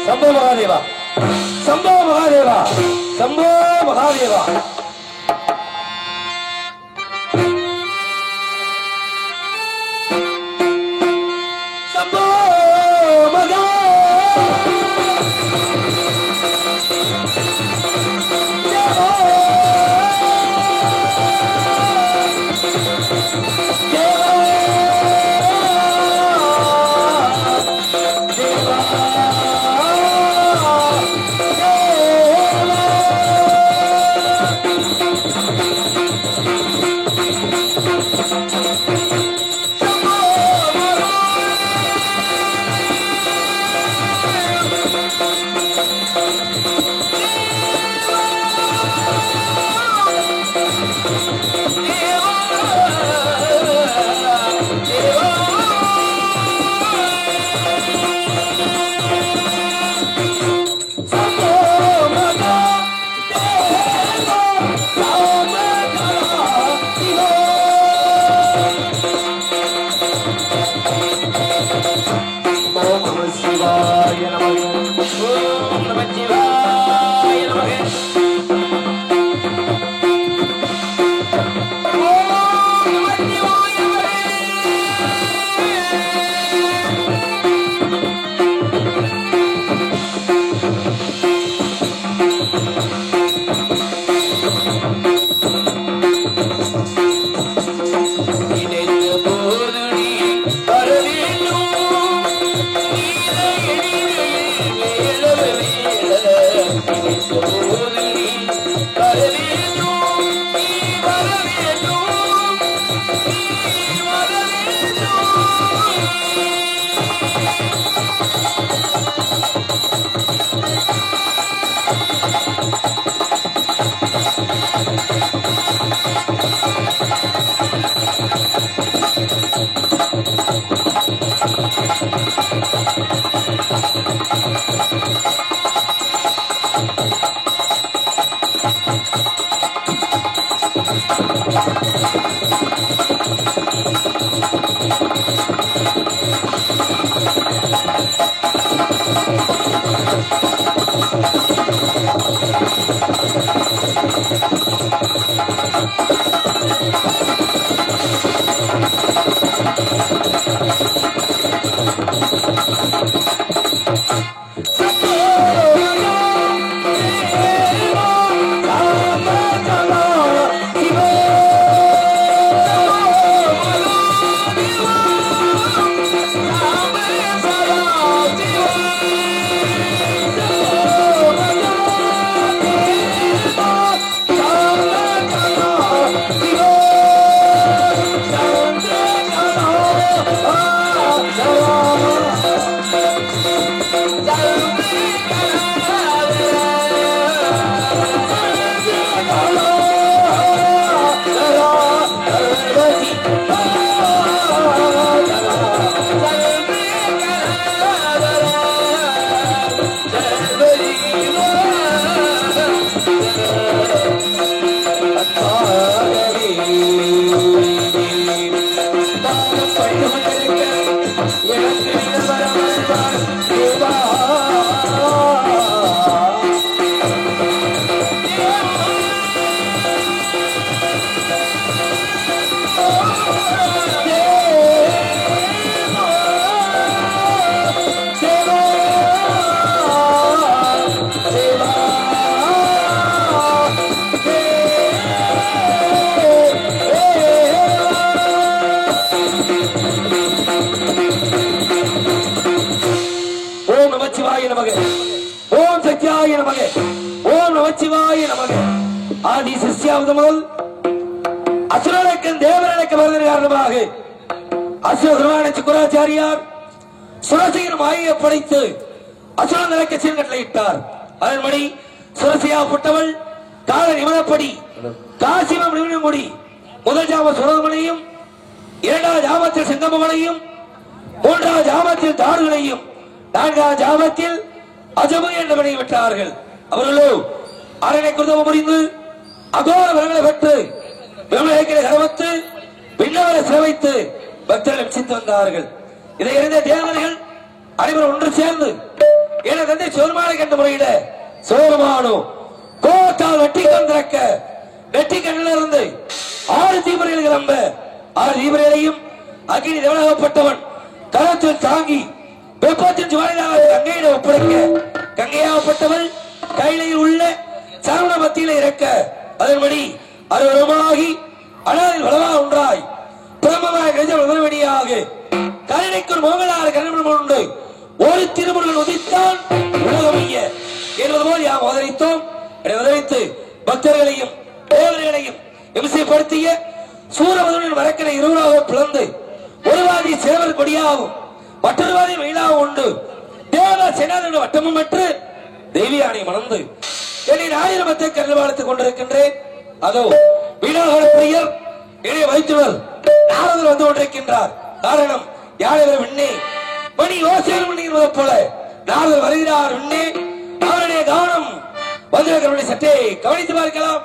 சம்போ மகாதேவா, சம்போ மகாதேவா, சம்போ மகாதேவா. சம்போ மகா ஆதி சிஷ்யாவது முதல் அசுரனுக்கும் தேவரனுக்கு வருகிற காரணமாக அசுரகுருவான சுக்கராச்சாரியார் சுரசையின் மாயை படைத்து அசுரன் நிலைக்க சீர்கட்டளையிட்டார். அதன்படி சுரசையாப்பட்டவள் கால நிமிடப்படி காசிமம் நிமிடமுடி முதல் ஜாம சுரதமனையும் இரண்டாவது ஜாமத்தில் செங்கமங்களையும் மூன்றாவது ஜாமத்தில் தாடுகளையும் நான்காவது ஜாமத்தில் அஜமு என்ற வினை விட்டார்கள். அவர்களோ அரணை குருதம் புரிந்து அகோர வரங்களை பெற்று விமலைகளை கரவத்து பின்னவரை சிரவைத்து பக்தர்களை சித்து வந்தார்கள். இதை அறிந்த தேவர்கள் அனைவரும் ஒன்று சேர்ந்து எனது தந்தை சிவருமான கண்ட முறையில சிவருமானும் கோட்டால் வெட்டி கந்திருக்க வெட்டி கண்ணிலிருந்து 6 தீபரைகள் கிளம்ப 6 தீபரைகளையும் அக்னி தேவனாகப்பட்டவன் கரத்தில் தாங்கி வெப்பத்தின் ஜுவாலையாக கங்கையிட ஒப்படைக்க கங்கையாகப்பட்டவள் கையிலையில் உள்ள சரவண மத்தியில இறக்க அதன்படி அருவருமாகி அனாதில் வளவா ஒன்றாய் பிரமமாய் கஜ முதல்வடியாக கருணைக்கு ஒரு மோகனார் கருணம் உண்டு ஒரு திருமுருகன் உதித்தான் உலகமைய என்பது போல் யாம் அவதரித்தோம். அவதரித்து பக்தர்களையும் தேவர்களையும் இம்சைப்படுத்திய சூரமதுவின் வரக்கனை இருவராக பிளந்து ஒருவாதி சேவல் கொடியாகவும் மற்றொருவாதி மயிலாகவும் உண்டு தேவ சேனாதோட வட்டமும் பெற்று தேவியானை மணந்து என்னை 1000 பத்தை கருள் வாழ்த்துக் கொண்டிருக்கின்றேன். அதோ வீணாகர பிரியர் என்னை வைத்துவர் நாரதர் வந்து கொண்டிருக்கின்றார். காரணம் யாழவர் விண்ணே மணி யோசனை பண்ணுகிறது போல நாரதர் வருகிறார். விண்ணே அவருடைய கவனம் வந்திருக்கிறவருடைய சற்றே கவனித்து பார்க்கலாம்.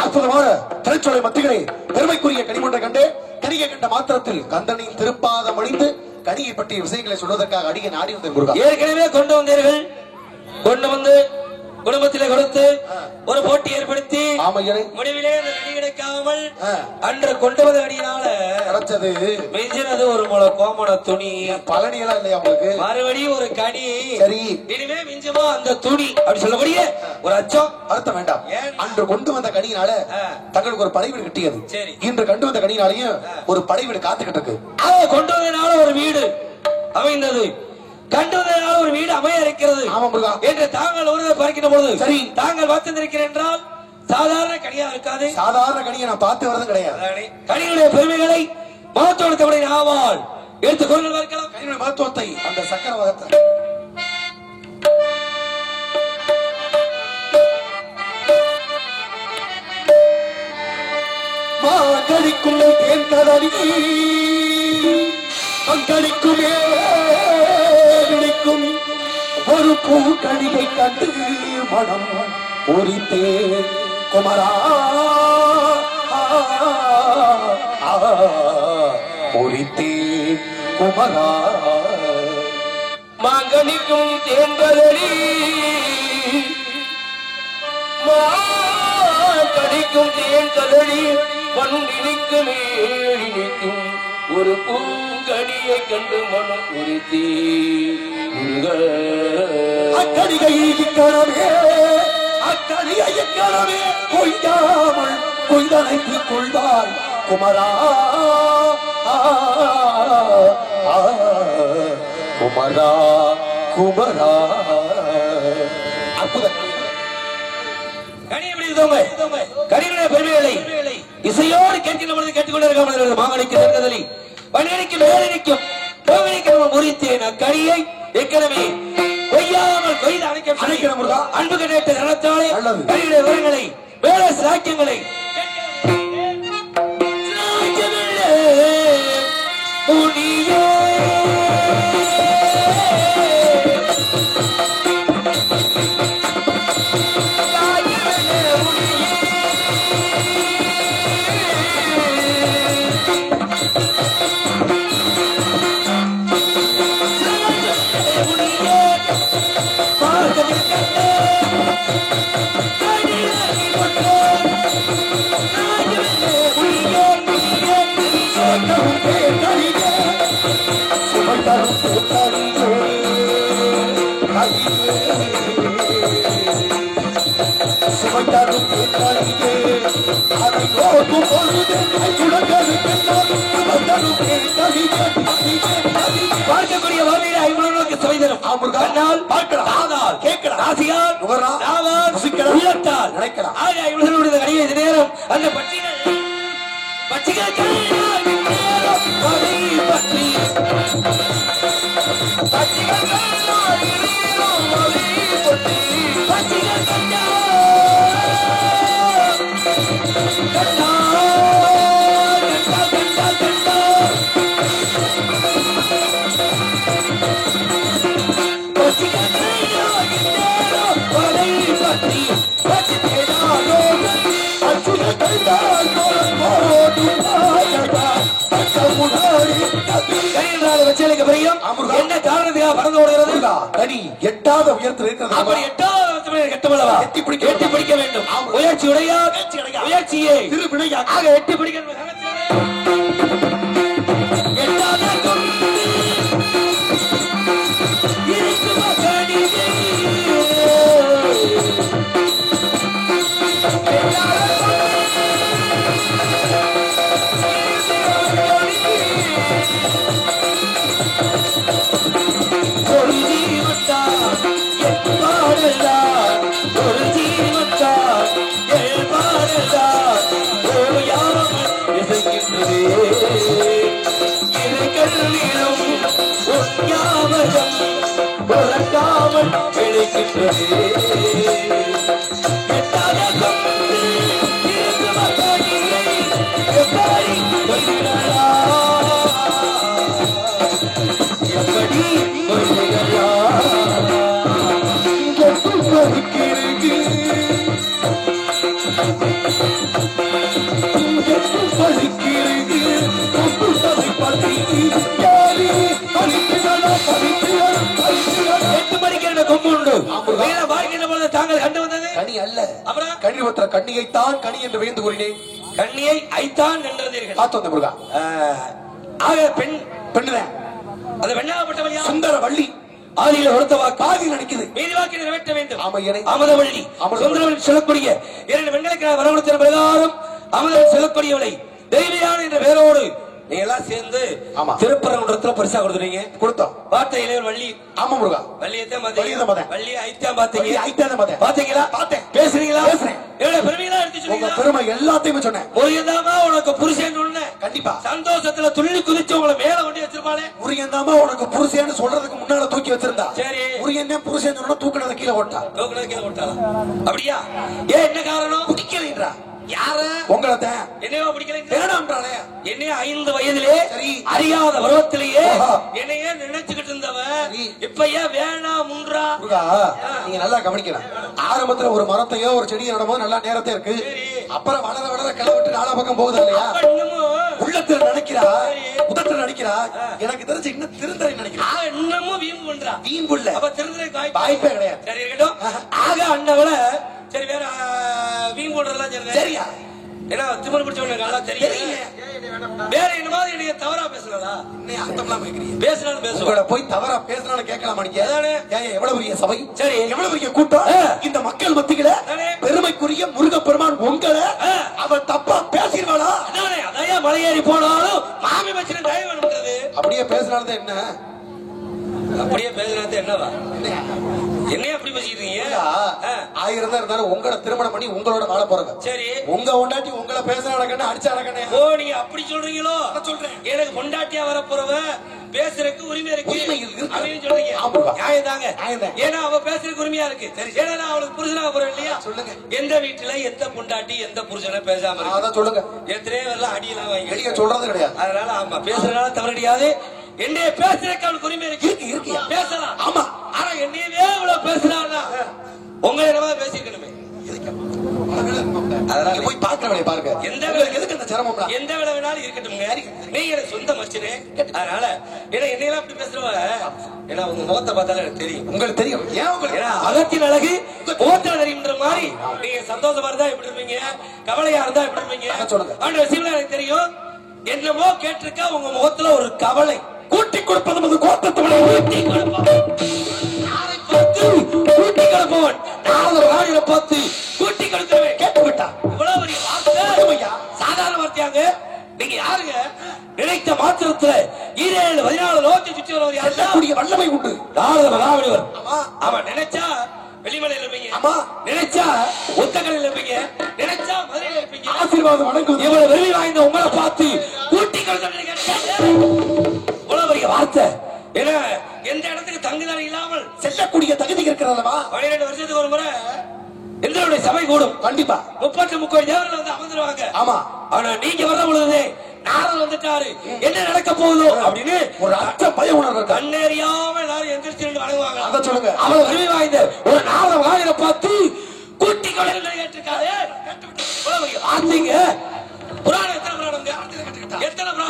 அற்புதமான திரைச்சோலை மத்திகளே பெருமைக்குரிய கனிமொன்றை கண்டு கனியை கண்ட மாத்திரத்தில் கந்தனின் திருப்பாதம் அணிந்து கனியை பற்றிய விஷயங்களை சொல்வதற்காக அடியை நாடி வந்த ஏற்கனவே கொண்டு வந்தீர்கள். கொண்டு வந்து குடும்பத்திலே கொடுத்து ஒரு போட்டி ஏற்படுத்தி முடிவிலே அந்த கனி கிடைக்காமல் அன்று கொண்டு வந்த கனியினால கிடைச்சது மிஞ்சினது ஒரு முளை கோமண துணி. பழனி எல்லாம் இல்லையா உங்களுக்கு? மறுபடியும் ஒரு கனி. சரி, இனிமே மிஞ்சுமா அந்த துணி அப்படி சொல்லக்கூடிய ஒரு அச்சம் அர்த்தம் வேண்டாம். அன்று கொண்டு வந்த கனியினால தங்களுக்கு ஒரு படை வீடு கிட்டியது. இன்று கண்டு வந்த கனியினாலையும் ஒரு படை வீடு காத்துக்கிட்டு இருக்கு. கொண்டு வந்ததுனால ஒரு வீடு அமைந்தது, கண்டு வந்ததுனால ஒரு வீடு அமைய இருக்கிறது என்று தாங்கள் ஒருவர் பார்க்கின்ற பொழுது சரி தாங்கள் பார்த்திருக்கிறேன் என்றால் சாதாரண கனியா இருக்காது. சாதாரண கனியை நான் பார்த்து வரதும் கிடையாது. கனியுடைய பெருமைகளை மகத்துவத்தை ஆவால் எடுத்துக்கொண்டு பார்க்கலாம். கனியுடைய மகத்துவத்தை அந்த சக்கரவகத்தை மாங்கடிக்கும் தேன் கடலி அங்கடிக்குமே ஒரு பூக்கணியை கண்டு மனம் பொறித்தே குமரா பொறித்தே குமரா மாங்கனிக்கும் தேன்பதடி மாங்கடிக்கும் தேன் கதடி பண்டினிக்கு மேலினிக்கும் ஒரு பூங்கடியை கண்டு மனம் குறித்தே அக்கடிகைக்கணமே அக்கடிகைக்கணமே கொய்யாமல் கொய்தனைத்துக் கொள்வாய் குமரா குமரா குமரா. அற்புத கனியுடைய பெருமைகளை இசையோடு கேட்கின்ற பொழுது கேட்டுக்கொண்டிருக்க மாங்கனிக்கு சென்றதலி பணியணிக்கு மேலிக்கும் கோவிலிக்கு முறித்தேன் அக்கடியை ஏற்கனவே கொய்யாமல் கொய்து அணைக்க அன்பு கேட்ட கரணத்தாலே கனியுடைய விவரங்களை வேலை சாக்கியங்களை பார்க்கக்கூடிய வாழ்வியலை ஐம்பது சுவைதரும் பார்க்கலாம் கேட்கலாம் ஆசியால் உள்ளத்தால் நினைக்கலாம். ஐம்பது கனியை நேரம் அந்த பட்சிகள் பட்சிகள் கனி எட்டாத உயரத்தில் இருக்கிறது. அப்படி எட்டாவது கட்டமல்லவா எட்டி பிடிக்க வேண்டும். முயற்சி உடையா முயற்சியை திருவினையாக எட்டி பிடிக்க தாங்கள் கண்டு வந்தது கனி அல்ல. அப்புறம் கனி ஒருத்தர கண்ணியைத்தான் கனி என்று வியந்து கூறினேன். கண்ணியை ஐத்தான் என்றீர்கள். பார்த்தோம் முருகா. ஆக பெண் பெண்ணுதான் அது வெண்ணாகப்பட்டவள் யார்? சுந்தர வள்ளி. ஆதியில ஒருத்த வாக்கு காதில் நினைக்குது. மீதி வாக்கை நிறைவேற்ற வேண்டும். அமுதவள்ளி சுந்தரவள்ளி சொல்லக்கூடிய இரண்டு பெண்களுக்கு வரவழைத்த பிரகாரம் அமுதவள்ளி சொல்லக்கூடியவளை தெய்வயான என்ற பேரோடு நீ எல்லாம் சேர்ந்து திருப்பரங்குன்றத்துல பரிசா கொடுத்துறீங்க. கொடுத்தோம். பார்த்த இளையவர் வள்ளி. ஆமா முருகா. வள்ளியத்தான் வள்ளி ஐத்தான் பாத்தீங்க. பாத்தீங்களா? பார்த்தேன். பேசுறீங்களா? பேசுறேன். எவ்வளவு பெருமையா எடுத்து சொன்னீங்க. பெருமை எல்லாத்தையுமே சொன்னேன். முருகன்தாமா உனக்கு புருஷன் சொன்னேன். கண்டிப்பா சந்தோஷத்துல துள்ளி குதிச்சு உங்களை மேல கொண்டு வச்சிருப்பானே. முருகன்தாமா உனக்கு புருஷன்னு சொல்றதுக்கு முன்னால தூக்கி வச்சிருந்தா. சரி. முருகன் புருஷன் சொன்னா தூக்குனத கீழே ஓட்டா. தூக்குனத கீழே ஓட்டாளா? அப்படியா? ஏன் என்ன காரணம்? குடிக்கலைன்றா. யார? உங்களை தான். என்னையோ பிடிக்கல. வேணாம்ன்றானே. என்னைய 5 வயதிலே அறியாத பருவத்திலேயே என்னையே நினைச்சுக்கிட்டு இருந்தவன் இப்ப ஏன் வேணாம்ன்றா? நீங்க நல்லா கவனிக்கலாம். ஆரம்பத்துல ஒரு மரத்தையோ ஒரு செடியை நடும்போது நல்லா நேரத்தை இருக்கு. அப்புறம் வளர வளர கிளவிட்டு நாலா பக்கம் போகுது இல்லையா? உள்ளத்துல நினைக்கிறா, உதத்துல நினைக்கிறா. எனக்கு தெரிஞ்சு இன்னும் திருந்தரை நினைக்கிறா. இன்னமும் வீம்பு பண்றா. வீம்பு இல்ல. அப்ப திருந்தரை வாய்ப்பே கிடையாது. சரி இருக்கட்டும். ஆக அண்ணவள சரி வேற வீம்பு போடுறதெல்லாம் சரியா? ஏன்னா திமிரு பிடிச்சவங்க நல்லா தெரியும். வேற என்னமா என்னைய தவறா பேசுறதா? இன்னும் அர்த்தம்லாம் கேக்குறீங்க. பேசுறாலும் பேசுவோம். போய் தவறா பேசுறான்னு கேட்கலாமா நீங்க? அதானே. எவ்வளவு பெரிய சபை, சரி எவ்வளவு பெரிய கூட்டம், இந்த மக்கள் மத்தியில பெருமைக்குரிய முருகப்பெருமான் உங்களை அவன் தப்பா பேசிடுவாளா? அதானே. அதையா மலையேறி போனாலும் மாமி வச்சு தயவு பண்றது. அப்படியே பேசுறாலும் என்ன? அப்படியே பேசுறது என்னவா? என்ன அப்படி பேசிக்கிறீங்க? 1000 தான் இருந்தாலும் உங்களை திருமணம் பண்ணி உங்களோட வாழ போறாங்க. சரி. உங்க பொண்டாட்டி உங்களை பேசுறாங்கன்னு அடிச்சாடக்கண்ணே. ஓ நீங்க அப்படி சொல்றீங்களோ? சொல்றேன். எனக்கு பொண்டாட்டியா வர போறவ பேசுறதுக்கு உரிமை இருக்கு அப்படின்னு சொல்றீங்க. நியாயம் தாங்க. ஏன்னா அவ பேசுறதுக்கு உரிமையா இருக்கு. ஏன்னா நான் அவளுக்கு புருஷனாக போறேன் இல்லையா? சொல்லுங்க. எந்த வீட்டுல எந்த பொண்டாட்டி எந்த புருஷனை பேசாம இருக்கு? அதான் சொல்லுங்க. எத்தனையோ எல்லாம் அடியெல்லாம் வாங்கி சொல்றது கிடையாது. அதனால ஆமா பேசுறதுனால தவறு கிடையாது. என்னைய பேசுறதுக்கு அவளுக்கு உரிமை இருக்கு. இருக்கு பேசலாம். ஆமா. ஆனா என்னையவே இவ்வளவு பேசுறான்னா உங்களை என்னவா பேசிக்கணுமே. அதனால போய் பாக்குற வேலையை பாருங்க. எந்த வேலை எதுக்கு அந்த சிரமம்? எந்த வேலை வேணாலும் இருக்கட்டும். நீங்க எனக்கு சொந்த மச்சினே. அதனால ஏன்னா என்னையெல்லாம் அப்படி பேசுறவ ஏன்னா உங்க முகத்தை பார்த்தாலும் எனக்கு தெரியும். உங்களுக்கு தெரியும். ஏன் உங்களுக்கு அகத்தின் அழகு முகத்தில் தெரியும்ன்ற மாதிரி நீங்க சந்தோஷமா இருந்தா எப்படி இருப்பீங்க, கவலையா இருந்தா எப்படி இருப்பீங்க சொல்லுங்க. ஆனா சிவனா எனக்கு தெரியும். என்னமோ கேட்டிருக்க உங்க முகத்துல ஒரு கவலை. கூட்டி கொடுப்பது கோத்தத்தோட ஊட்டி கொடுப்பவன் கூட்டி கொடுப்பவன் நாளை பார்த்து கூட்டி கொடுக்கிறவன் கேட்டு விட்டான். இவ்வளவு பெரிய வார்த்தை சாதாரண வார்த்தையாங்க. நீங்க யாருங்க? நினைத்த மாத்திரத்துல 17-14 லோகத்தை சுற்றி வருவது யாருடைய வல்லமை உண்டு. நாரத மகாமுனிவர். அவன் நினைச்சா வெளிமலையில் இருப்பீங்க. ஆமா. நினைச்சா ஒத்தக்கடையில் இருப்பீங்க. நினைச்சா மதுரையில் இருப்பீங்க. ஆசீர்வாதம் வணக்கம். இவ்வளவு வெறி வாய்ந்த உங்களை பார்த்து கூட்டி கொடுக்க வார்த்தை. ஏன்னா எந்த இடத்துக்கு தங்குதல் இல்லாமல் செல்லக்கூடிய தகுதி இருக்கிறதா? 12 வருஷத்துக்கு ஒரு முறை எங்களுடைய சபை கூடும். கண்டிப்பா 30-30 தேவர்கள் வந்து அமர்ந்துருவாங்க. ஆமா. ஆனா நீங்க வர பொழுது நாரல் வந்துட்டாரு, என்ன நடக்க போகுதோ அப்படின்னு ஒரு அச்ச பய உணர்வு. கண்ணேறியாம எல்லாரும் எந்திரிச்சு வணங்குவாங்க. அத சொல்லுங்க. அவ்வளவு வலிமை வாய்ந்த ஒரு நாரத வாயில பார்த்து கூட்டி கொள்ள கேட்டிருக்காரு. வார்த்தைங்க புராணம் எத்தனை புராணம்?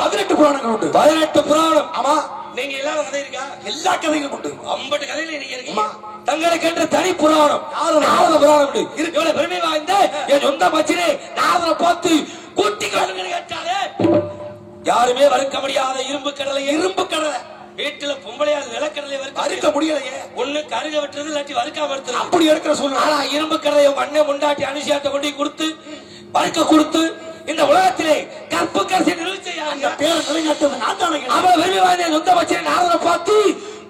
18 புராணங்கள் உண்டு. 18 புராணம். ஆமா. நீங்க எல்லாரும் கதை இருக்கா? எல்லா கதைகளும் உண்டு. 50 கதையில நீங்க இருக்கீங்க. தங்களுக்கு என்று தனி புராணம் நாரத புராணம் உண்டு. இவ்வளவு பெருமை வாய்ந்த என் சொந்த மச்சினே நாரதனை பார்த்து கூட்டி கொள்ளுங்க கேட்டாலே யாருமே வறுக்க முடியாத இரும்பு கடலை வீட்டுல பொம்பளையால் நிலக்கடலை வறுக்க முடியலையே. ஒண்ணு கருக விட்டுறது இல்லாட்டி வறுக்காம விட்டுறது. அப்படி இருக்கிற சூழ்நிலை. ஆனா இரும்பு கடலை உங்க அண்ணன் முண்டாட்டி அனுஷியாட்ட கொண்டு கொடுத்து வறுக்க கொடுத்து இந்த உலகத்திலே கற்பு கரசி நிறுவன பேரை நிலைநாட்டது நான் தானே. அவளை பெருமை வாய்ந்த சொந்த மச்சினே நாரதனை பார்த்து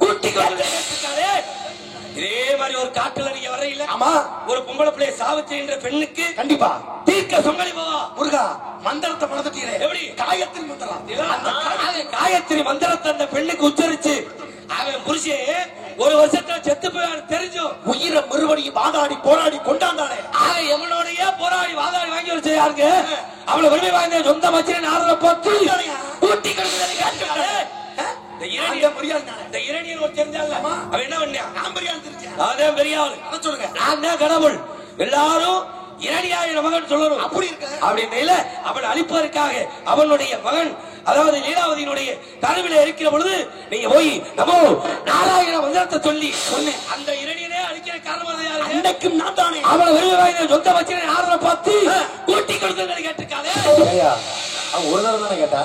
கூட்டி கொள்ளுங்க கேட்டாலே இதே மாதிரி ஒரு காட்டுல நீங்க வரையில. ஆமா. ஒரு பொம்பளை பிள்ளைய சாவித்திரி என்ற பெண்ணுக்கு கண்டிப்பா தீர்க்க சொங்கலி போவா. முருகா மந்திரத்தை மறந்துட்டீங்களே. எப்படி? காயத்ரி மந்திரம். காயத்ரி மந்திரத்தை அந்த பெண்ணுக்கு உச்சரிச்சு அவன் புருஷே ஒரு வருஷத்துல செத்து போய் தெரிஞ்சு உயிரை மறுபடியும் வாதாடி போராடி கொண்டாந்தானே. அவன் எவனோடைய போராடி வாதாடி வாங்கி வச்சு யாருங்க அவளை பெருமை வாய்ந்த சொந்த மச்சினை நாரதனை பார்த்து கூட்டி கொடுக்குறதை கேட்டாலே கடவுள் எல்லாரும் இரணியாய மகன் சொல்லணும். அப்படின்னு அவன் அழிப்பதற்காக அவனுடைய மகன் அதாவது லீலாவதியினுடைய கருவில இருக்கிற பொழுது நீங்க போய் நமோ நாராயண மந்திரத்தை சொல்லி சொன்னேன். அந்த இரணியனே அழிக்கிற காரணமாக யாரு? நான் தானே. அவளை வெறும் வாய்ந்த சொந்த மச்சினை நாரதனை பார்த்து கூட்டி கொடுக்கிறது கேட்டிருக்காரு. ஒரு தடவை தானே கேட்டா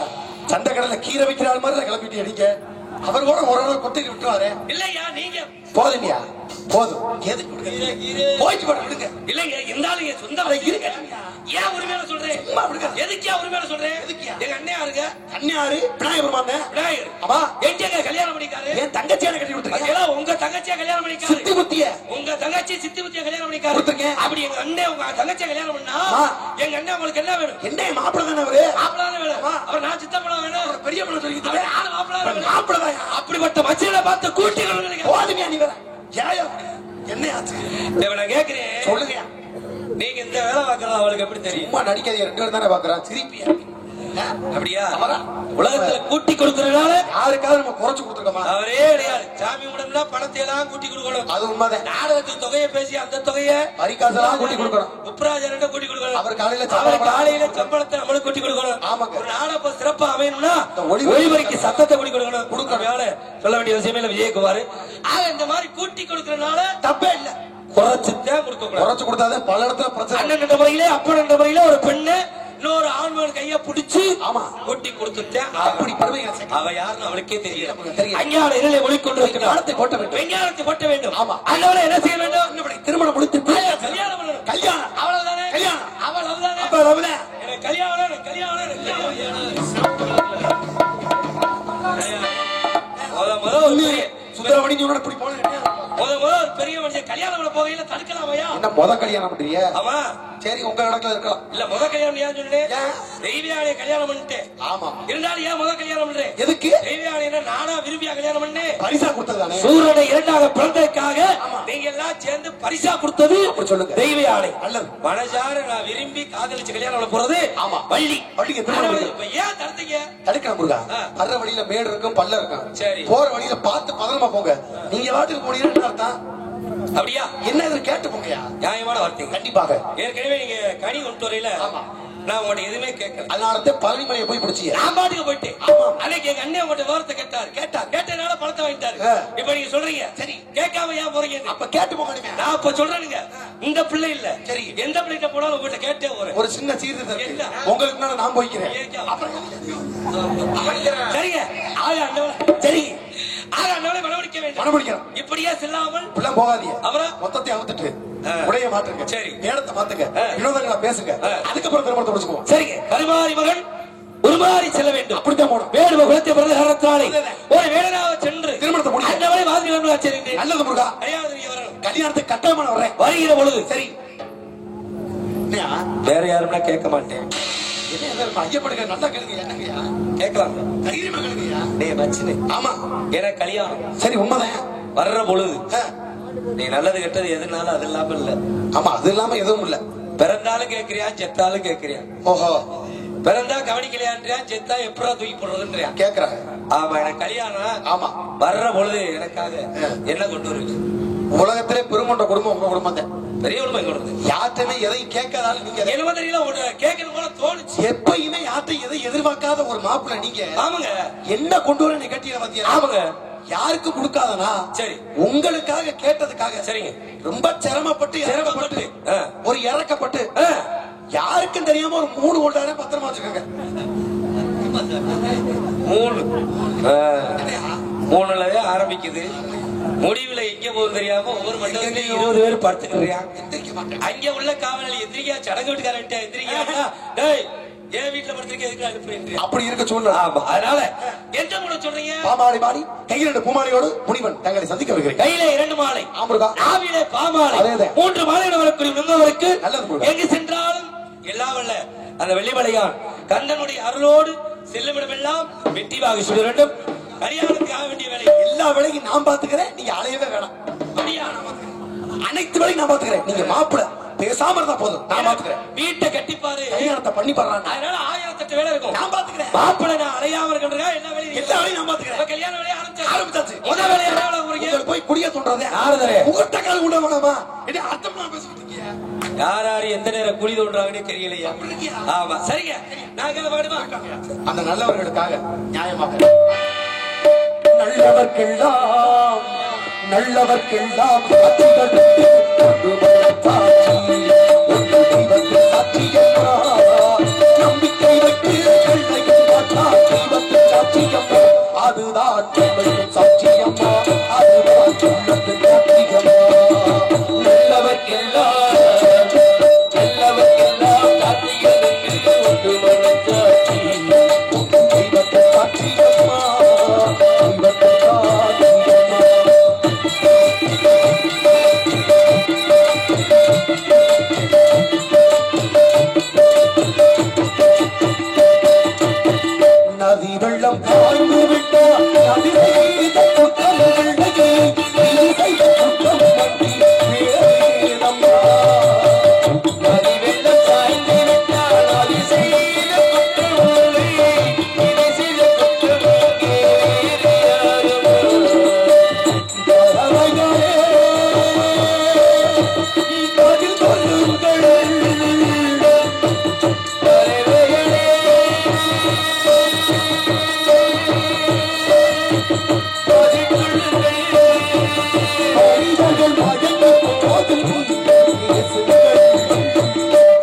சண்டை கடல கீரை வைக்கிறாள் மாதிரி கிளம்பிட்டு அடிக்க அவர் கூட ஒரு கொட்டிட்டு விட்டுருவாரு. இல்லையா நீங்க போதுமையா போதும் போயிட்டு விடுங்க. இல்லைங்க இருந்தாலும் சொந்த இருக்க ஏன் உரிமையில சொல்றேன். எதுக்கியா உரிமையில சொல்றேன்? எங்க அண்ணையாருங்க அண்ணையாரு விநாயகர் விநாயகர். ஆமா எங்க கல்யாணம் பண்ணிக்காரு? என் தங்கச்சியான கட்டி கொடுத்துருக்கீங்க. உங்க தங்கச்சியா கல்யாணம் பண்ணிக்காரு? சித்தி புத்திய உங்க தங்கச்சி சித்தி புத்திய கல்யாணம் பண்ணிக்காரு. அப்படி எங்க அண்ணன் உங்க தங்கச்சியா கல்யாணம் பண்ணா எங்க அண்ணன் உங்களுக்கு என்ன வேணும்? என்ன மாப்பிள்ள தானே அவரு? மாப்பிள்ள தானே வேணும். அவர் நான் சித்த படம் வேணும் பெரிய படம் சொல்லி மாப்பிள்ள தான். அப்படிப்பட்ட மச்சினை பார்த்து கூட்டி போதுமையா நீ வேற என்ன ஆச்சு? நான் கேக்குறேன் சொல்லுங்க. நீங்க இந்த வேலை பாக்குறது அவளுக்கு எப்படி தெரியும்? நடிக்காது 2 பேரும் தானே பாக்குறான். சிரிப்பியா அப்படியா? உலகத்துல கூட்டி கொடுக்கறதுனால யாருக்காவது நம்ம குறைச்சு கொடுத்துருக்கோமா? அவரே கிடையாது. சாமி உடனே பணத்தை எல்லாம் கூட்டி கொடுக்கணும். அது உண்மைதான். நாடகத்துக்கு தொகையை பேசி அந்த தொகையை பரிகாசெல்லாம் கூட்டி கொடுக்கணும். முப்பராஜர்கிட்ட கூட்டி கொடுக்கணும். அவர் காலையில சம்பளத்தை நம்மளுக்கு கூட்டி கொடுக்கணும். ஆமாங்க. ஒரு நாடகம் சிறப்பா அமையணும்னா ஒளிபரிக்கு சத்தத்தை கூட்டி கொடுக்கணும். கொடுக்கணும் வேலை சொல்ல வேண்டிய விஷயமே இல்ல விஜயகுமார். இந்த மாதிரி கூட்டி கொடுக்கறதுனால தப்பே இல்ல. குறைச்சுதான் கொடுக்க குறைச்சு கொடுத்தாதான் பல இடத்துல பிரச்சனை. அண்ணன் என்ற முறையிலே அப்பன் என்ற முறையில ஒரு பெண்ணு இன்னொரு ஆண்மகன் கைய பிடிச்சு ஆமா கொட்டி கொடுத்துட்டேன். அப்படி அவ யாருன்னு அவளுக்கே தெரியல. அஞ்ஞான இருளை ஒளிக்கொண்டு வெங்கானத்தை கொட்ட வேண்டும். வெங்கானத்தை கொட்ட வேண்டும். ஆமா அதனால என்ன செய்ய வேண்டும்? திருமணம் முடித்து கல்யாணம் பண்ணணும். கல்யாணம் அவ்வளவுதானே. கல்யாணம் அவ்வளவுதானே. அவ்வளவுதானே. எனக்கு கல்யாணம் எனக்கு கல்யாணம் சுந்தரமணி இப்படி போன பெரிய மனுஷன் கல்யாணம் பண்ண போகையில தடுக்கலாமையா? என்ன முத கல்யாணம் பண்றீங்க? ஆமா சரி உங்க இடத்துல இருக்கலாம். இல்ல முத கல்யாணம் ஏன் சொல்றேன்? தெய்வியானை கல்யாணம் பண்ணிட்டேன். ஆமா இருந்தாலும் ஏன் முத கல்யாணம் பண்றேன்? எதுக்கு? தெய்வியானை நானா விரும்பியா கல்யாணம் பண்ணேன். பரிசா கொடுத்ததானே. சூரியனை இரண்டாக பிறந்ததுக்காக நீங்க எல்லாம் சேர்ந்து பரிசா கொடுத்தது சொல்லுங்க. தெய்வியானை அல்லது மனசார நான் விரும்பி காதலிச்சு கல்யாணம் பண்ண போறது. ஆமா வள்ளி வள்ளிக்கு ஏன் தடுத்தீங்க? தடுக்கலாம் முருகா. வர்ற வழியில மேடு இருக்கும் பல்ல இருக்கும். சரி போற வழியில பார்த்து பதனமா போங்க. நீங்க வாட்டுக்கு போனீங்கன்னு அர்த்தம். அப்படியா? என்ன கேட்டு போங்கயா. நியாயமான வார்த்தை கண்டிப்பாக. ஏற்கனவே நீங்க கனி கொண்டு வரையில நான் உங்கள்ட்ட எதுவுமே கேட்கல. அதனால பழனிமலையை போய் பிடிச்சிய நான் பாட்டுக்கு போயிட்டேன். அன்னைக்கு எங்க அண்ணன் உங்கள்ட்ட விவரத்தை கேட்டனால பணத்தை வாங்கிட்டாரு. இப்ப நீங்க சொல்றீங்க சரி கேட்காம ஏன் போறீங்க? அப்ப கேட்டு போக நான் இப்ப சொல்றேனுங்க. இந்த பிள்ளை இல்ல சரி எந்த பிள்ளைகிட்ட போனாலும் உங்கள்கிட்ட கேட்டே ஒரு சின்ன சீர்திருத்தம் உங்களுக்கு நான் போய்க்கிறேன். சரிங்க சரி இப்படியே செல்லாமல் போகாதீங்க. அவரை மொத்தத்தை அவுத்துட்டு உடைய மாற்றுங்க. சரி நேரத்தை மாத்துங்க. வினோதங்களா பேசுங்க. அதுக்கப்புறம் திருமணத்தை முடிச்சுக்குவோம். சரிங்க. கருமாரி மகன் உருமாறி செல்ல வேண்டும். அப்படித்தான் போடும். வேடுவ குலத்தை பிரதேசத்தாலே ஒரு வேடனாக சென்று திருமணத்தை முடிச்சு அந்த வரை மாதிரி வரணும். நல்லது முருகா. கல்யாணத்துக்கு கட்டாயமான வரேன். வருகிற பொழுது சரி வேற யாருன்னா கேட்க மாட்டேன். ஐயப்படுங்க நல்லா கேளுங்க. என்னங்கய்யா கேட்கலாம் தைரியமா கேளுங்கய்யா. டேய் மச்சினே ஆமா எனக்கு கல்யாணம் சரி உண்மைதான். வர்ற பொழுது நீ நல்லது கெட்டது எதுனாலும் அது இல்லாம இல்ல. ஆமா அது இல்லாம எதுவும் இல்ல. பிறந்தாலும் கேட்கிறியா செத்தாலும் கேட்கிறியா? ஓஹோ பிறந்தா கவனிக்கலையான்றியா செத்தா எப்படா தூக்கி போடுறதுன்றியா கேக்குறாங்க. ஆமா எனக்கு கல்யாணம். ஆமா வர்ற பொழுது எனக்காக என்ன கொண்டு வருவீங்க? உலகத்திலே பெரும் குற்றம் கொண்ட குடும்பம் உங்க குடும்பம் தான். பெரிய குடும்பம் கொடுத்து யார்ட்டுமே எதையும் கேட்காதாலும் நீங்க என்ன தெரியல கேட்கறது போல தோணுச்சு. எப்பயுமே யார்ட்டும் எதை எதிர்பார்க்காத ஒரு மாப்பிள்ள நீங்க. ஆமாங்க. என்ன கொண்டு வர நிகழ்ச்சியில பாத்தீங்க. ஆமாங்க. யாருக்கு கொடுக்காதனா சரி உங்களுக்காக கேட்டதுக்காக. சரிங்க. ரொம்ப சிரமப்பட்டு ஒரு இறக்கப்பட்டு யாருக்கும் தெரியாம ஒரு 3 கொண்டாட பத்திரமா வச்சுக்கோங்க. 3 ஆரம்பிக்குது. முடிவுல எங்க போகுது தெரியாம ஒவ்வொரு மண்டபத்திலும் 20 பேர் படுத்துக்கிறியா. அங்க உள்ள காவலாளி எந்திரிக்கா, சடங்கு வீட்டுக்காரன் எந்திரிக்கா, ஏன் வீட்டுல படுத்திருக்க அப்படி இருக்க சூழ்நிலை. அதனால எந்த மூணு சொல்றீங்க? பாமாலை மாடி கையில் 2 பூமாலையோடு முனிவன் தங்களை சந்திக்க வருகிறேன். கையில 2 மாலை, ஆமுருகா நாவிலே பாமாலை, 3 மாலைகள் வரக்கூடிய நுங்கவருக்கு எங்கு சென்றாலும் எல்லாம் வல்ல அந்த வெள்ளிமலையான் கந்தனுடைய அருளோடு செல்லுமிடமெல்லாம் வெற்றிவாக சொல்ல வேண்டும். கல்யாணத்துக்கு ஆக வேண்டிய வேலை எல்லா வேலையும் நான் பாத்துக்கிறேன், நீங்க அலையவே வேணாம். அனைத்து வேலையும் நான் பாத்துக்கிறேன், நீங்க மாப்பிள்ள பேசாம இருந்தா போதும், நான் பாத்துக்கிறேன். வீட்டை கட்டிப்பாரு, கல்யாணத்தை பண்ணி பாருங்க. அதனால 1008 வேலை இருக்கும், நான் பாத்துக்கிறேன். மாப்பிள்ள நான் அலையாம இருக்கின்றா எல்லா வேலையும் நான் பாத்துக்கிறேன். கல்யாண வேலையை ஆரம்பிச்சாச்சு. முதல் வேலையை என்ன போய் குடிய தோன்றதே யாரு உங்கள்கிட்ட கால் கொண்டு வேணாமா? அர்த்தம் நான் பேசிட்டு இருக்கீங்க. யார் எந்த நேரம் குழி தோன்றாங்கன்னே தெரியலையா? ஆமா சரிங்க. நாங்க பாடுமா அந்த நல்லவர்களுக்காக நியாயமாக நல்லவர்க்கெல்லாம் நல்லவர்க்கெல்லாம் நம்பிக்கை வைத்து சாட்சியம்மா, அதுதான் சாட்சியம்மா, அதுதான் சாட்சியம்மா. நல்லவர்க்கெல்லாம் நதி வெள்ளம் காய்ந்து விட்டால் நதி செய்த குற்றம் வெள்ளையே, நீ செய்த குற்றம் கண்டி வேதம்மா. நதி வெள்ளம் காய்ந்து விட்டால் நதி செய்த குற்றம் வெள்ளையே, நீ செய்த குற்றம் பறவைகளே பதில் சொல்லுங்கள்.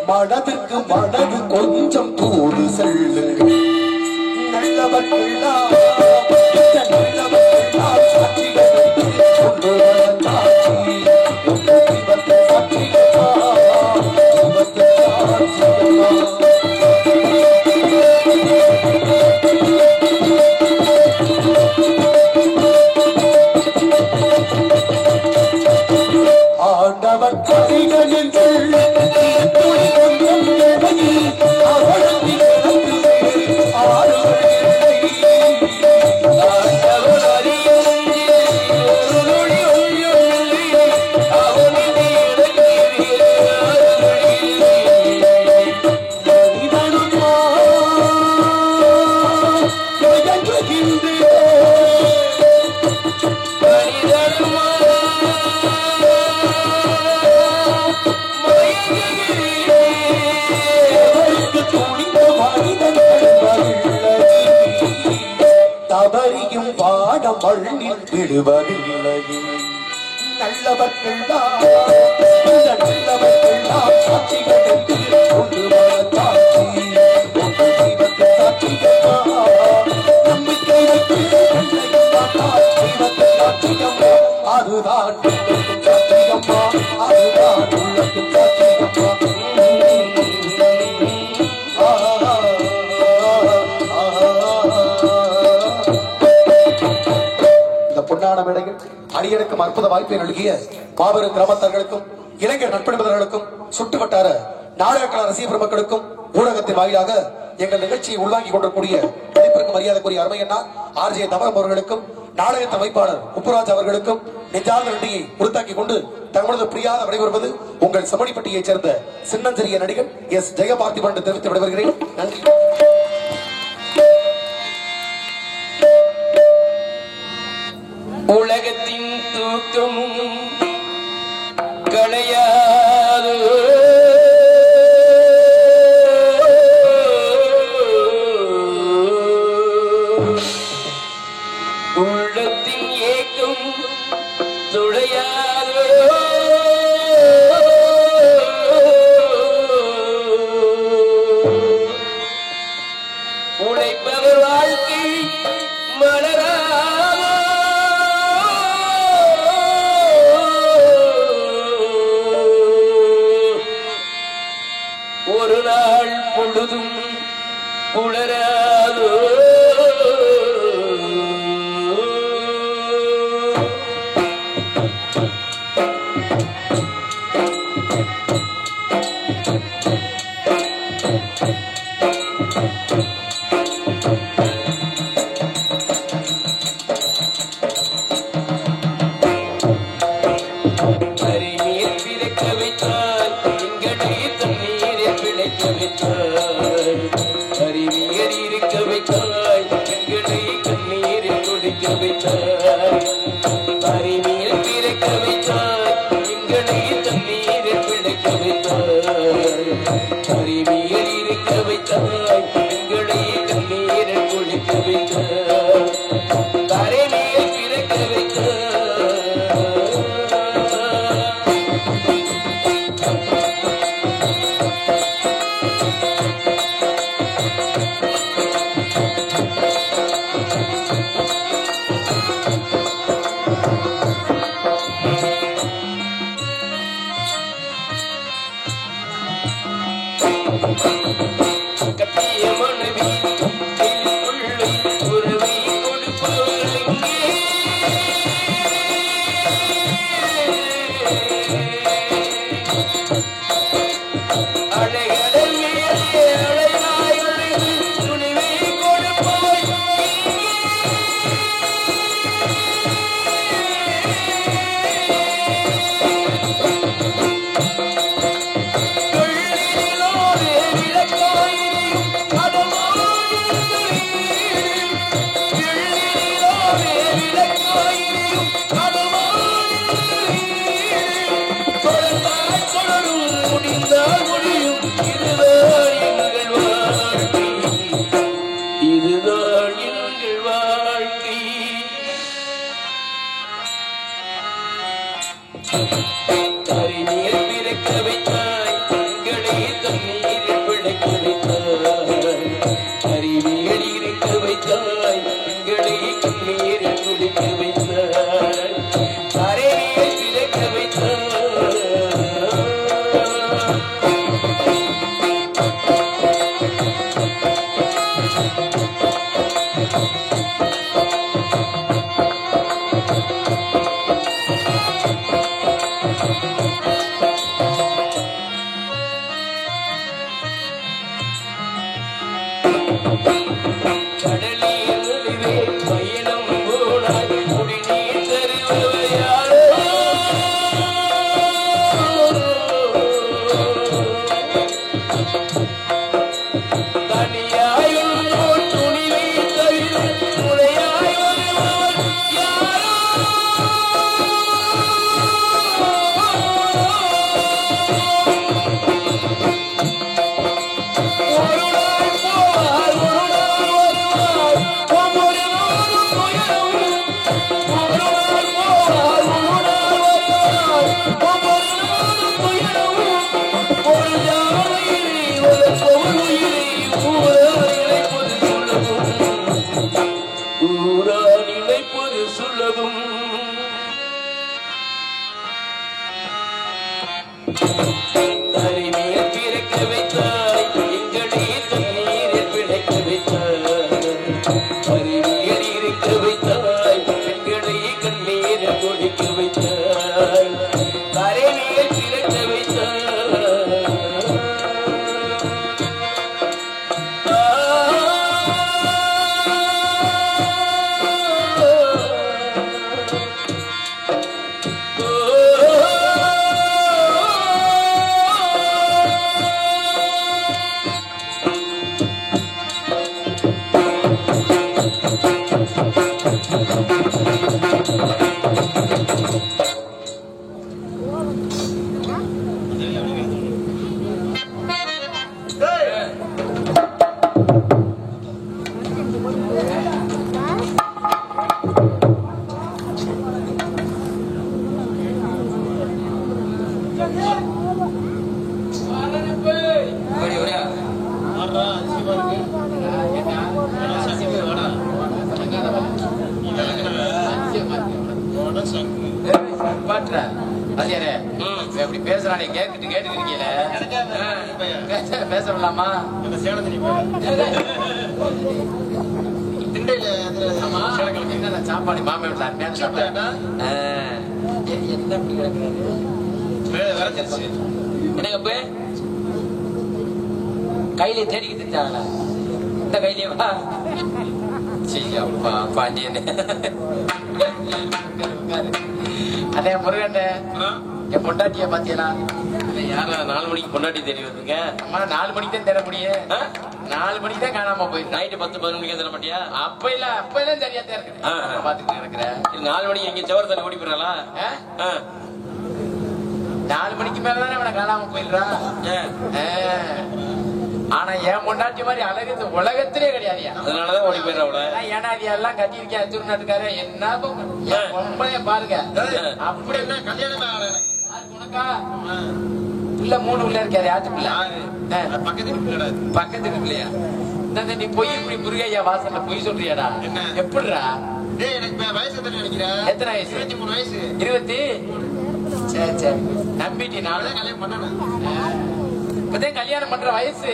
மனதுக்கு மனது கொஞ்சம் தூது செல்லுங்கள். நல்லவர்கள்லாம் ஆண்டவன் கதைகளில் தவறியும் வாட மண்ணில் விடுவதில்லை. நல்லவர்கள்தான் நல்லவர்கள்தான் சாட்சிகள் கொண்டு வர சாட்சி சாட்சியம்மா, நம்பிக்கை வைத்து சாட்சியம்மா, அதுதான் சாட்சியம்மா, அதுதான் உள்ளத்தின் சாட்சியம்மா. பொன்னான மேடையில் அடியனுக்கும் அற்புத வாய்ப்பை நல்கிய மாபெரும் கிராமத்தார்களுக்கும் இளைஞர் நட்பென்பவர்களுக்கும் சுற்றுவட்டார நாடக ரசிக பெருமக்களுக்கும் ஊடகத்தின் வாயிலாக எங்கள் நிகழ்ச்சியை உள்வாங்கிக் கொண்டிருக்கூடிய மதிப்பிற்கு மரியாதைக்குரிய அருமையண்ணா RJ தவரம் அவர்களுக்கும் நாடகத்தின் அமைப்பாளர் உப்புராஜ் அவர்களுக்கும் நெஞ்சார்ந்த நன்றியை உறுத்தாக்கிக் கொண்டு தங்களது பிரியாத விடைபெறுவது உங்கள் செம்மணிப்பட்டியைச் சேர்ந்த சின்னஞ்சிறிய நடிகர் S. ஜெயபார்த்திபன் என்று தெரிவித்து விடைபெறுகிறேன். நன்றி. உலகத்தின் தூக்கமும் பொழுதும் புலராதோ Patra. அதையாரே எப்படி பேசுறானே கேட்டுக்கிறீங்களே பேசலாமா சாப்பாடு மாமா வீட்டுல அருமையான சாப்பாடு என்னங்க போய் கையில தேடிக்கிட்டு இருந்தாங்களா இந்த கையிலேவா செய்யப்பா பாண்டியன் அதே முருகன் என் பொண்டாட்டிய பாத்தியலா யாரா 4 மணிக்கு பொண்டாட்டி தெரியுதுங்க அம்மா 4 மணிக்கு தான் தர முடியும் 4 மணிக்கு தான் காணாம போய் நைட்டு 10-11 மணிக்கு தர மாட்டியா அப்ப எல்லாம் தெரியாத இருக்கு பாத்துக்கிட்டு இருக்கிறேன் 4 மணிக்கு எங்க சவர தண்ணி ஓடி போயிடலா 4 மணிக்கு மேலதானே அவனை காணாம போயிடுறான் ஆனா என் பொண்டாட்டி மாதிரி அழகு உலகத்திலே கிடையாது அதனாலதான் ஓடி போயிடுறா ஏன்னா அது எல்லாம் கட்டிருக்கேன் திருநாட்டுக்காரு என்ன பொம்பளைய பாருங்க அப்படி என்ன கல்யாணம் உனக்கா பிள்ளை 3 உள்ள இருக்காரு யாரு பிள்ளை பக்கத்து பிள்ளையா நீ பொய் இப்படி முருகையா வாசல்ல பொய் சொல்றியாடா எப்படிடா எனக்கு வயசு எத்தனை வயசு 23 வயசு 20 சரி சரி நம்பிட்டு நான் கல்யாணம் பண்ணணும் இப்பதான் கல்யாணம் பண்ற வயசு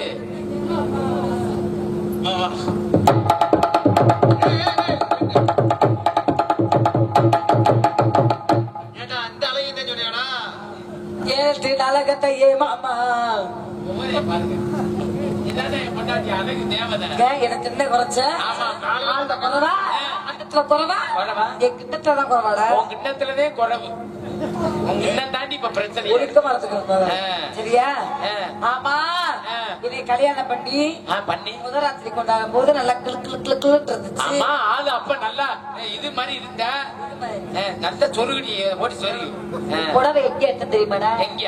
அந்த அழகு சொன்னா ஏத்து அழகத்தை ஏ மாமா பாருங்க எனக்கு என்ன குறைச்ச குறவா என் கிட்டத்தான் குறவாடா உன் கிட்டத்துலதே குறவு உங்க இன்னும் தாண்டி இப்ப பிரச்சனை சரியா ஆமா இதை கல்யாணம் பண்ணி முதராத்திரி கொண்டாடும் போது நல்லா இருந்துச்சு ஆமா ஆளு அப்ப நல்லா இது மாதிரி இருந்தா நல்ல சொருகுடி ஓடி சொருகு புடவை எங்க எடுத்து தெரியுமாடா எங்க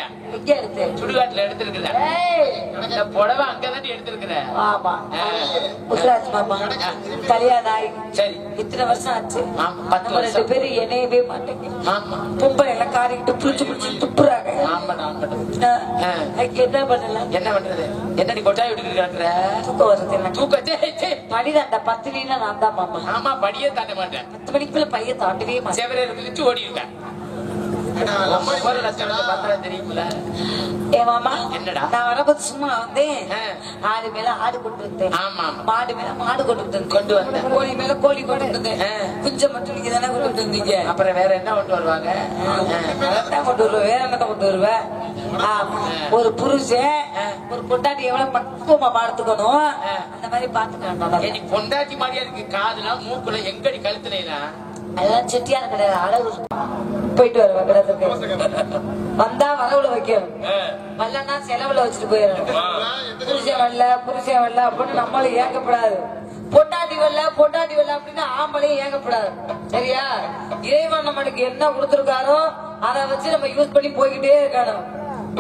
எடுத்து சுடுகாட்டுல எடுத்திருக்கிற புடவை அங்கதான் எடுத்திருக்கிற ஆமா புதுராஜ் மாமா கல்யாணம் ஆகி சரி இத்தனை வருஷம் ஆச்சு 10 வருஷம் 2 பேரும் இணையவே மாட்டேங்க ஆமா பொம்பளை எல்லாம் காரிக்கிட்டு புடிச்சு துப்புறாங்க என்ன பண்ணலாம் என்ன பண்றது என்ன நீ கொட்டாய் விட்டு கிடக்குற தூக்கம் வருது தூக்கத்தை படிதாண்டா 10 மணினா நான் தான் மாமா ஆமா படியே தாண்ட மாட்டேன் 10 மணிக்குள்ள பையன் தாண்டவே மாட்டேன் செவரே இருந்து ஓடி இருக்கேன் நான் வரப்போது சும்மா வந்தேன் ஆடு மேல ஆடு கொண்டு வந்தேன் மாடு மேல மாடு கொண்டு வந்தேன் கோழி மேல கோழி கொண்டு வந்தேன் குஞ்சம் மட்டும் நீங்க தானே கொண்டு வந்தீங்க அப்புறம் வேற என்ன கொண்டு வருவாங்க கொண்டு வருவேன் வேற என்ன கொண்டு வருவேன் ஒரு புருஷன் ஒரு பொண்டாட்டி எவ்வளவு பக்குவமா பார்த்துக்கணும் அந்த மாதிரி பாத்துக்கணும் பொண்டாட்டி மாதிரியா இருக்கு காதுல மூக்குல எங்கடி கழுத்துல அதெல்லாம் செட்டியான கிடையாது அளவு போயிட்டு வருவேன் கிடத்துக்கு வந்தா வரவுல வைக்கணும் வரலன்னா செலவுல வச்சுட்டு போயிடணும் புருஷன் வரல அப்படின்னு நம்மளும் ஏங்கப்படாது பொண்டாட்டி வரல அப்படின்னு ஆம்பளையும் ஏங்கப்படாது சரியா இறைவன் நம்மளுக்கு என்ன கொடுத்துருக்காரோ அதை வச்சு நம்ம யூஸ் பண்ணி போய்கிட்டே இருக்கணும்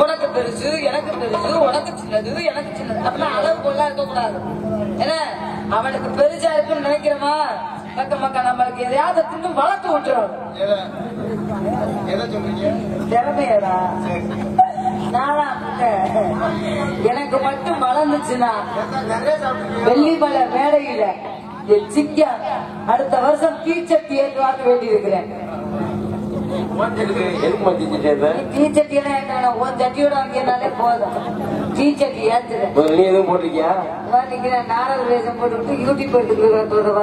உனக்கு பெருசு எனக்கு பெருசு உனக்கு சின்னது எனக்கு சின்னது அப்படின்னா அளவு கொள்ளா இருக்கக்கூடாது ஏன்னா அவனுக்கு பெருசா இருக்குன்னு நினைக்கிறோமா மக்கா நம்மளுக்கு எதையாவது தின்னு வளர்த்து விட்டுரும் திறமையடா நானா எனக்கு மட்டும் வளர்ந்துச்சுன்னா வெள்ளிமலை மேடையில சிக்கா அடுத்த வருஷம் தீச்சட்டி ஏற்றுவாக்க வேண்டி இருக்கிறேன் தீச்சட்டி எல்லாம் உன் சட்டியோட வாங்கினாலே போதும் தீச்சட்டி ஏத்துறேன் போட்டிருக்கியா நாடக வேஷம் போட்டு யூடியூப் எடுத்துக்கிட்டு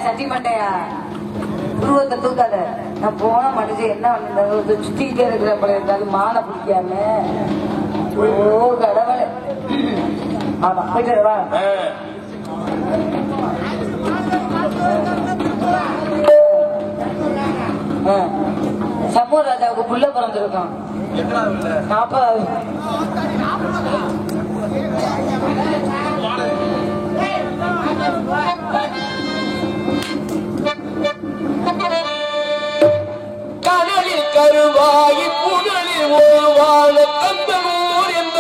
சட்டி மண்டையா உருவத்தை தூக்காத நான் போன மனுஷன் என்ன பண்ண சுத்திக்கிட்டே இருக்கிற படம் இருந்தாலும் மாலை பிடிக்காம ஓ கடவுளை ஆமா போயிட்டு வா சமூக ராஜாவுக்கு புள்ள பிறந்திருக்கான் 40வது கடலில் கருவாயி புனலில் ஒரு வாழ கந்தனூர் என்ற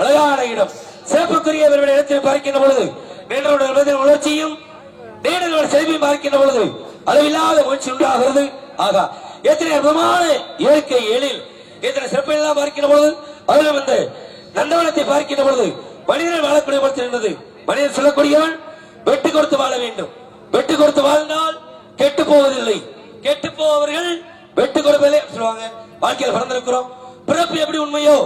அழகான இடம் சிறப்புக்குரிய இடத்தில் பார்க்கின்ற பொழுது உணர்ச்சியும் செல்வியும் பார்க்கின்ற பொழுது அளவில்லாத முயற்சி உண்டாகிறது. ஆகா, எத்தனை அற்புதமான இயற்கை எழில், எத்தனை சிறப்பு எல்லாம் பார்க்கின்ற பொழுது அதில் வந்து நந்தவனத்தை பார்க்கின்ற பொழுது மனிதன் வாழக்கூடிய பொறுத்திருந்தது. மனிதன் சொல்லக்கூடியவன் வெட்டு கொடுத்து வாழ வேண்டும். வெட்டு கொடுத்து வாழ்ந்தால் கெட்டு போவதில்லை. கெட்டு போவர்கள் வெட்டு கொடுப்பதில்லை சொல்லுவாங்க. வாழ்க்கையில் பிறந்திருக்கிறோம். பிறப்பு எப்படி உண்மையோ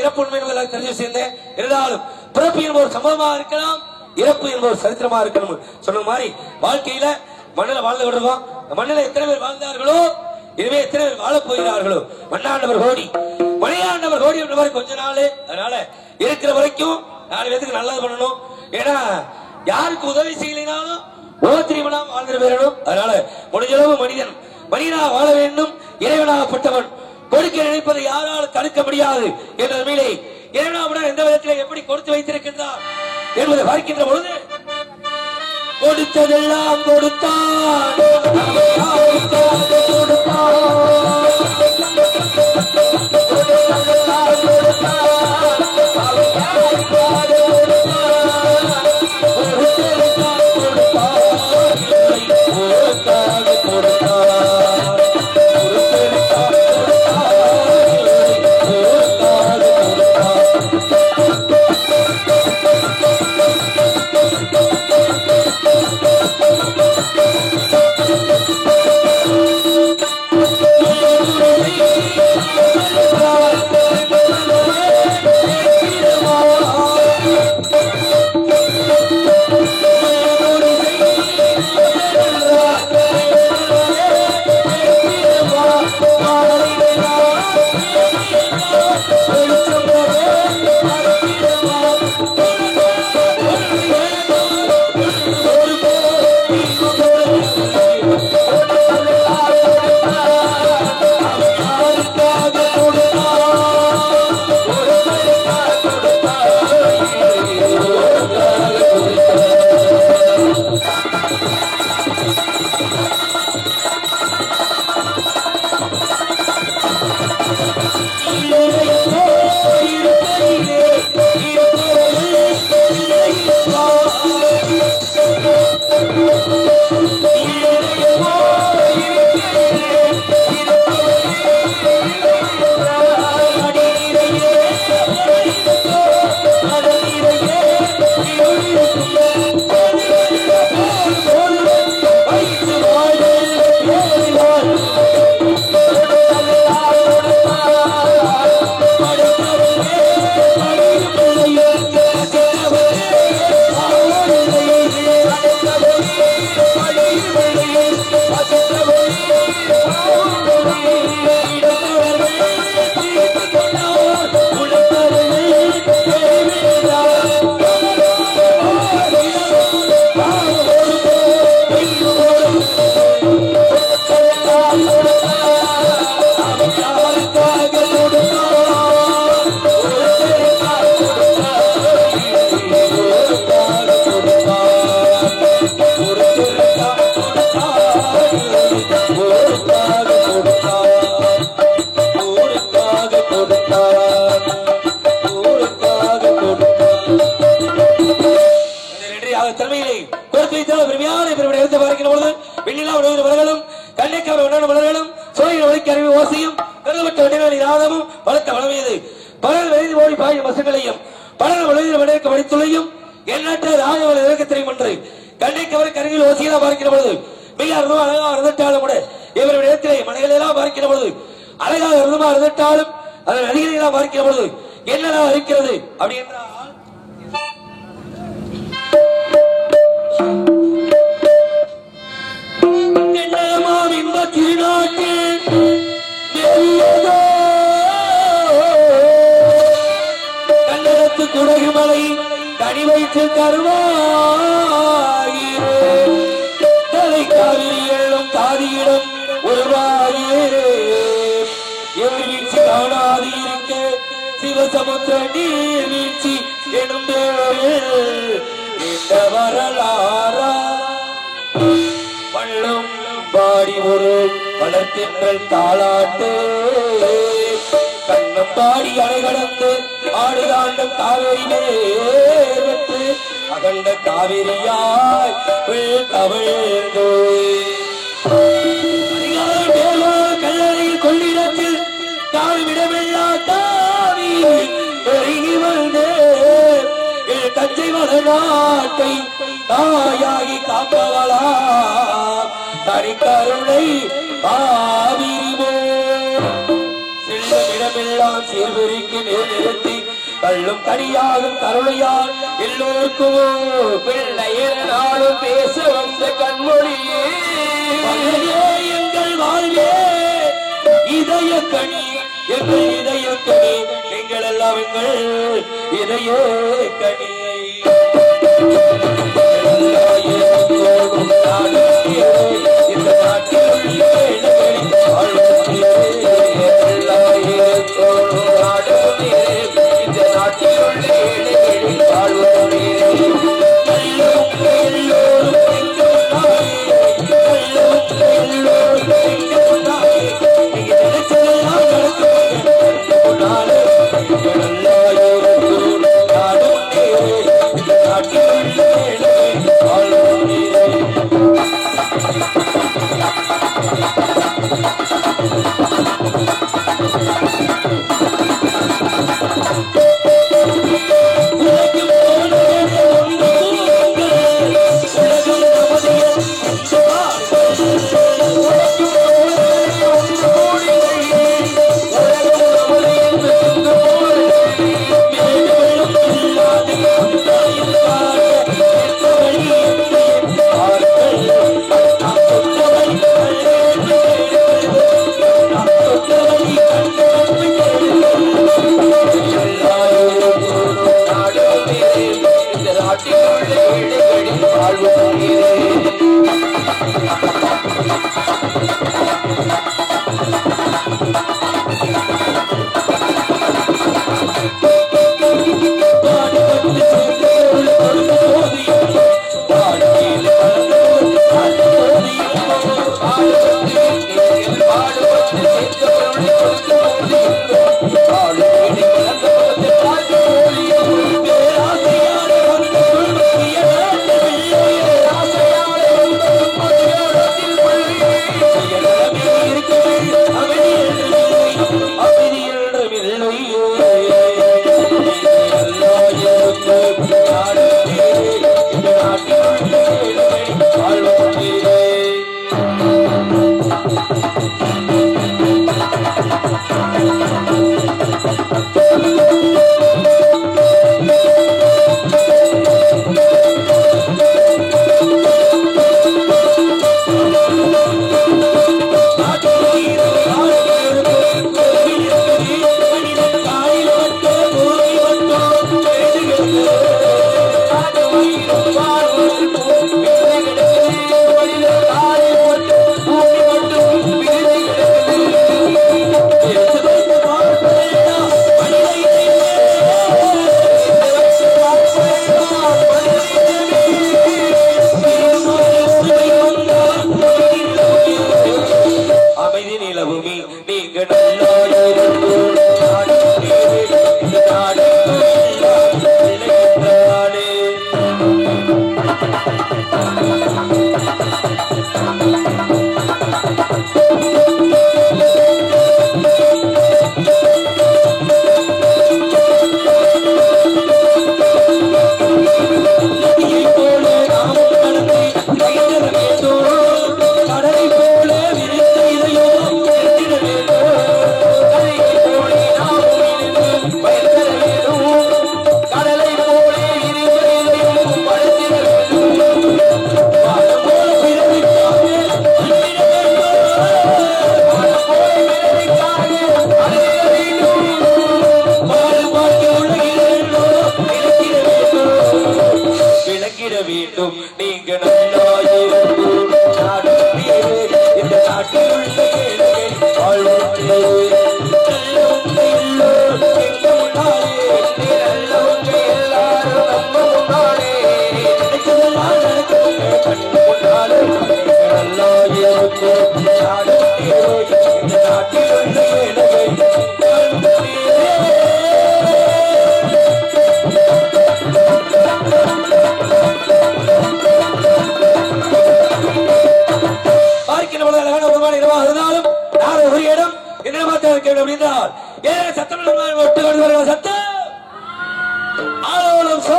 இறப்பு உண்மை தெரிஞ்சு சேர்ந்தேன். இருந்தாலும் பிறப்பு என்பது ஒரு சம்பவமாக இருக்கலாம், இறப்பு என்பது சரித்திரமா இருக்கணும். சொன்ன மாதிரி வாழ்க்கையில மண்ணில் வாழ்ந்து கொண்டிருக்கோம். மண்ணில் எத்தனை பேர் வாழ்ந்தார்களோ இனிமே எத்தனை பேர் வாழப் போகிறார்களோ. மண்ணாண்டவர் கோடி, மணியாண்டவர் கோடி என்ற மாதிரி கொஞ்ச நாள். அதனால இருக்கிற வரைக்கும் 4 பேருக்கு நல்லது பண்ணணும். ஏன்னா யாருக்கு உதவி செய்யலினாலும் ஓத்திரிமனா வாழ்ந்து பெறணும். அதனால முடிஞ்சளவு மனிதனாக வாழ வேண்டும். இறைவனாகப்பட்டவன் கொடுக்க நினைப்பதை யாரால் தடுக்க முடியாது என்ற நிலையிலே இறைவனாவுடன் எந்த விதத்தில் எப்படி கொடுத்து வைத்திருக்கின்றார் என்பதை பார்க்கின்ற பொழுது கொடுத்ததெல்லாம் கொடுத்தான். கொடுத்தார் ஊருக்காக கொடுத்தார் தலைமையிலே கொடுத்து வைத்தால் பெருமையான பெருமையை எடுத்து பார்க்கிற பொழுது வெண்ணிலா உணவு மலர்களும் கண்ணைக்கவர் உணவு மலர்களும் சோழியின் ஒலிக்கு அறிவு ஓசையும் கருதப்பட்ட வண்டிகளின் இராதமும் வளர்த்த வளமையது பலர் விரைந்து ஓடி பாயும் பசுங்களையும் பலர் உலகில் வடக்க வடித்துளையும் எண்ணற்ற ராஜவள இறக்கத்திரையும் ஒன்று கண்ணைக்கவர் கருவில் ஓசையெல்லாம் பார்க்கிற பொழுது மிக அருதமா அழகா இருந்துட்டாலும் கூட இவருடைய இடத்திலே மனைகள் எல்லாம் பார்க்கிற பொழுது அழகாக அருதமா இருந்துட்டாலும் அதன் அடிகளை எல்லாம் பார்க்கிற பொழுது என்னெல்லாம் இருக்கிறது அப்படி என்றால் திருநாட்டில் கண்டனத்து குடகுமலை கனி வைத்து கருவாயிரே தலை காவிரி எள்ளும் தாதியிடம் உருவாயிரே எதிர்வீழ்ச்சி காணாது இருக்க சிவசமுத்திர நீர் வீழ்ச்சி எனும் இந்த வரலாறா பள்ளும் பாடி ஒரு வளர்த்தின்றல் தாளாட்டு கண்ணம் பாடி அணை கடந்து ஆடுதாண்டம் காவேரி நேர்வற்று அகண்ட காவிரியாய் தவிழ்ந்து கல்லறையில் கொள்ளிடத்தில் தாழ்விடமெல்லா தாவி பெருகி வந்து தஞ்சை மத நாட்டை தாயாகி காப்பவளா தனிக்கருணை ஆவிரிவோ செல்லுமிடமெல்லாம் சீர்வெறிக்கு நேர் நிறுத்தி கள்ளும் தனியாகும் கருணையால் எல்லோருக்குமோ பிள்ளையர் நாளும் பேச வந்த கண்மொழியே எங்கள் வாழ்வே இதய கனி எங்கள் இதய கனி எங்கள் எல்லாம் எங்கள் இதய கனி இந்த நாட்டில் இந்த நாட்டில் வருகிற சத்தம் ஆலோலம் சோ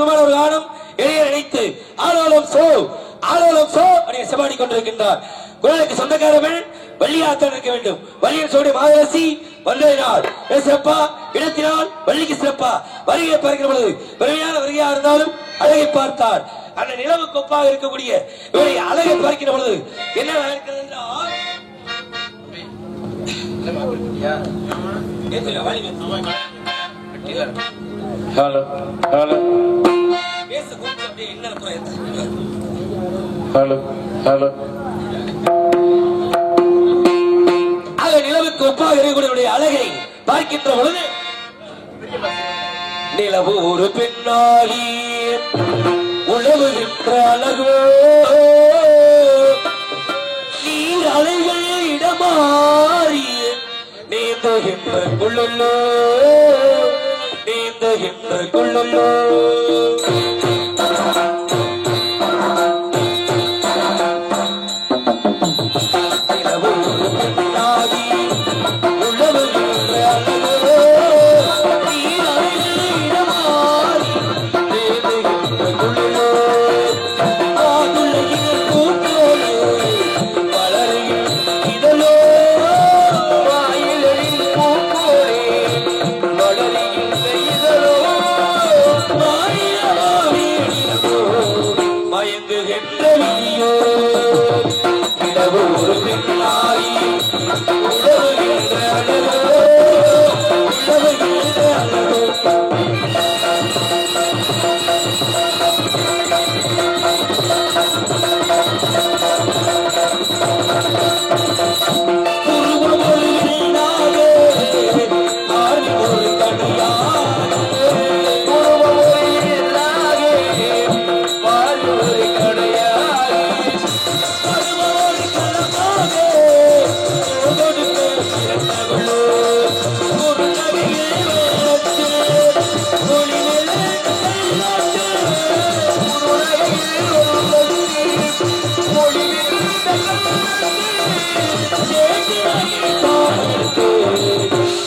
விமான ஒரு காலம் இடையே நினைத்து ஆலோலம் சோ அப்படியே செபாடி கொண்டிருக்கின்றார். குரலுக்கு சொந்தக்காரர்கள் வள்ளியாத்தான் இருக்க வேண்டும். வள்ளியின் சோடி மாதரசி வந்ததினால் சிறப்பா, இடத்தினால் வள்ளிக்கு சிறப்பா. வருகையை பார்க்கிற பொழுது பெருமையான வருகையா இருந்தாலும் அழகை பார்த்தார். அந்த நிலவுக்கு ஒப்பாக இருக்கக்கூடிய இவருடைய அழகை பார்க்கிற பொழுது என்ன நடக்கிறது என்றால் ஹலோ ஹலோ பேச கூப்பிட்டு அப்படியே என்ன ஹலோ ஹலோ நிலவுக்கு ஒப்பாக இருக்கக்கூடிய அழகை பார்க்கின்ற பொழுது நிலவு ஒரு பெண்ணாகி உழவுகின்ற அழகோ நீர் அலைகள் இடமாறி நீந்துகின்ற குள்ளல்லோ நீந்துகின்ற குள்ளல்லோ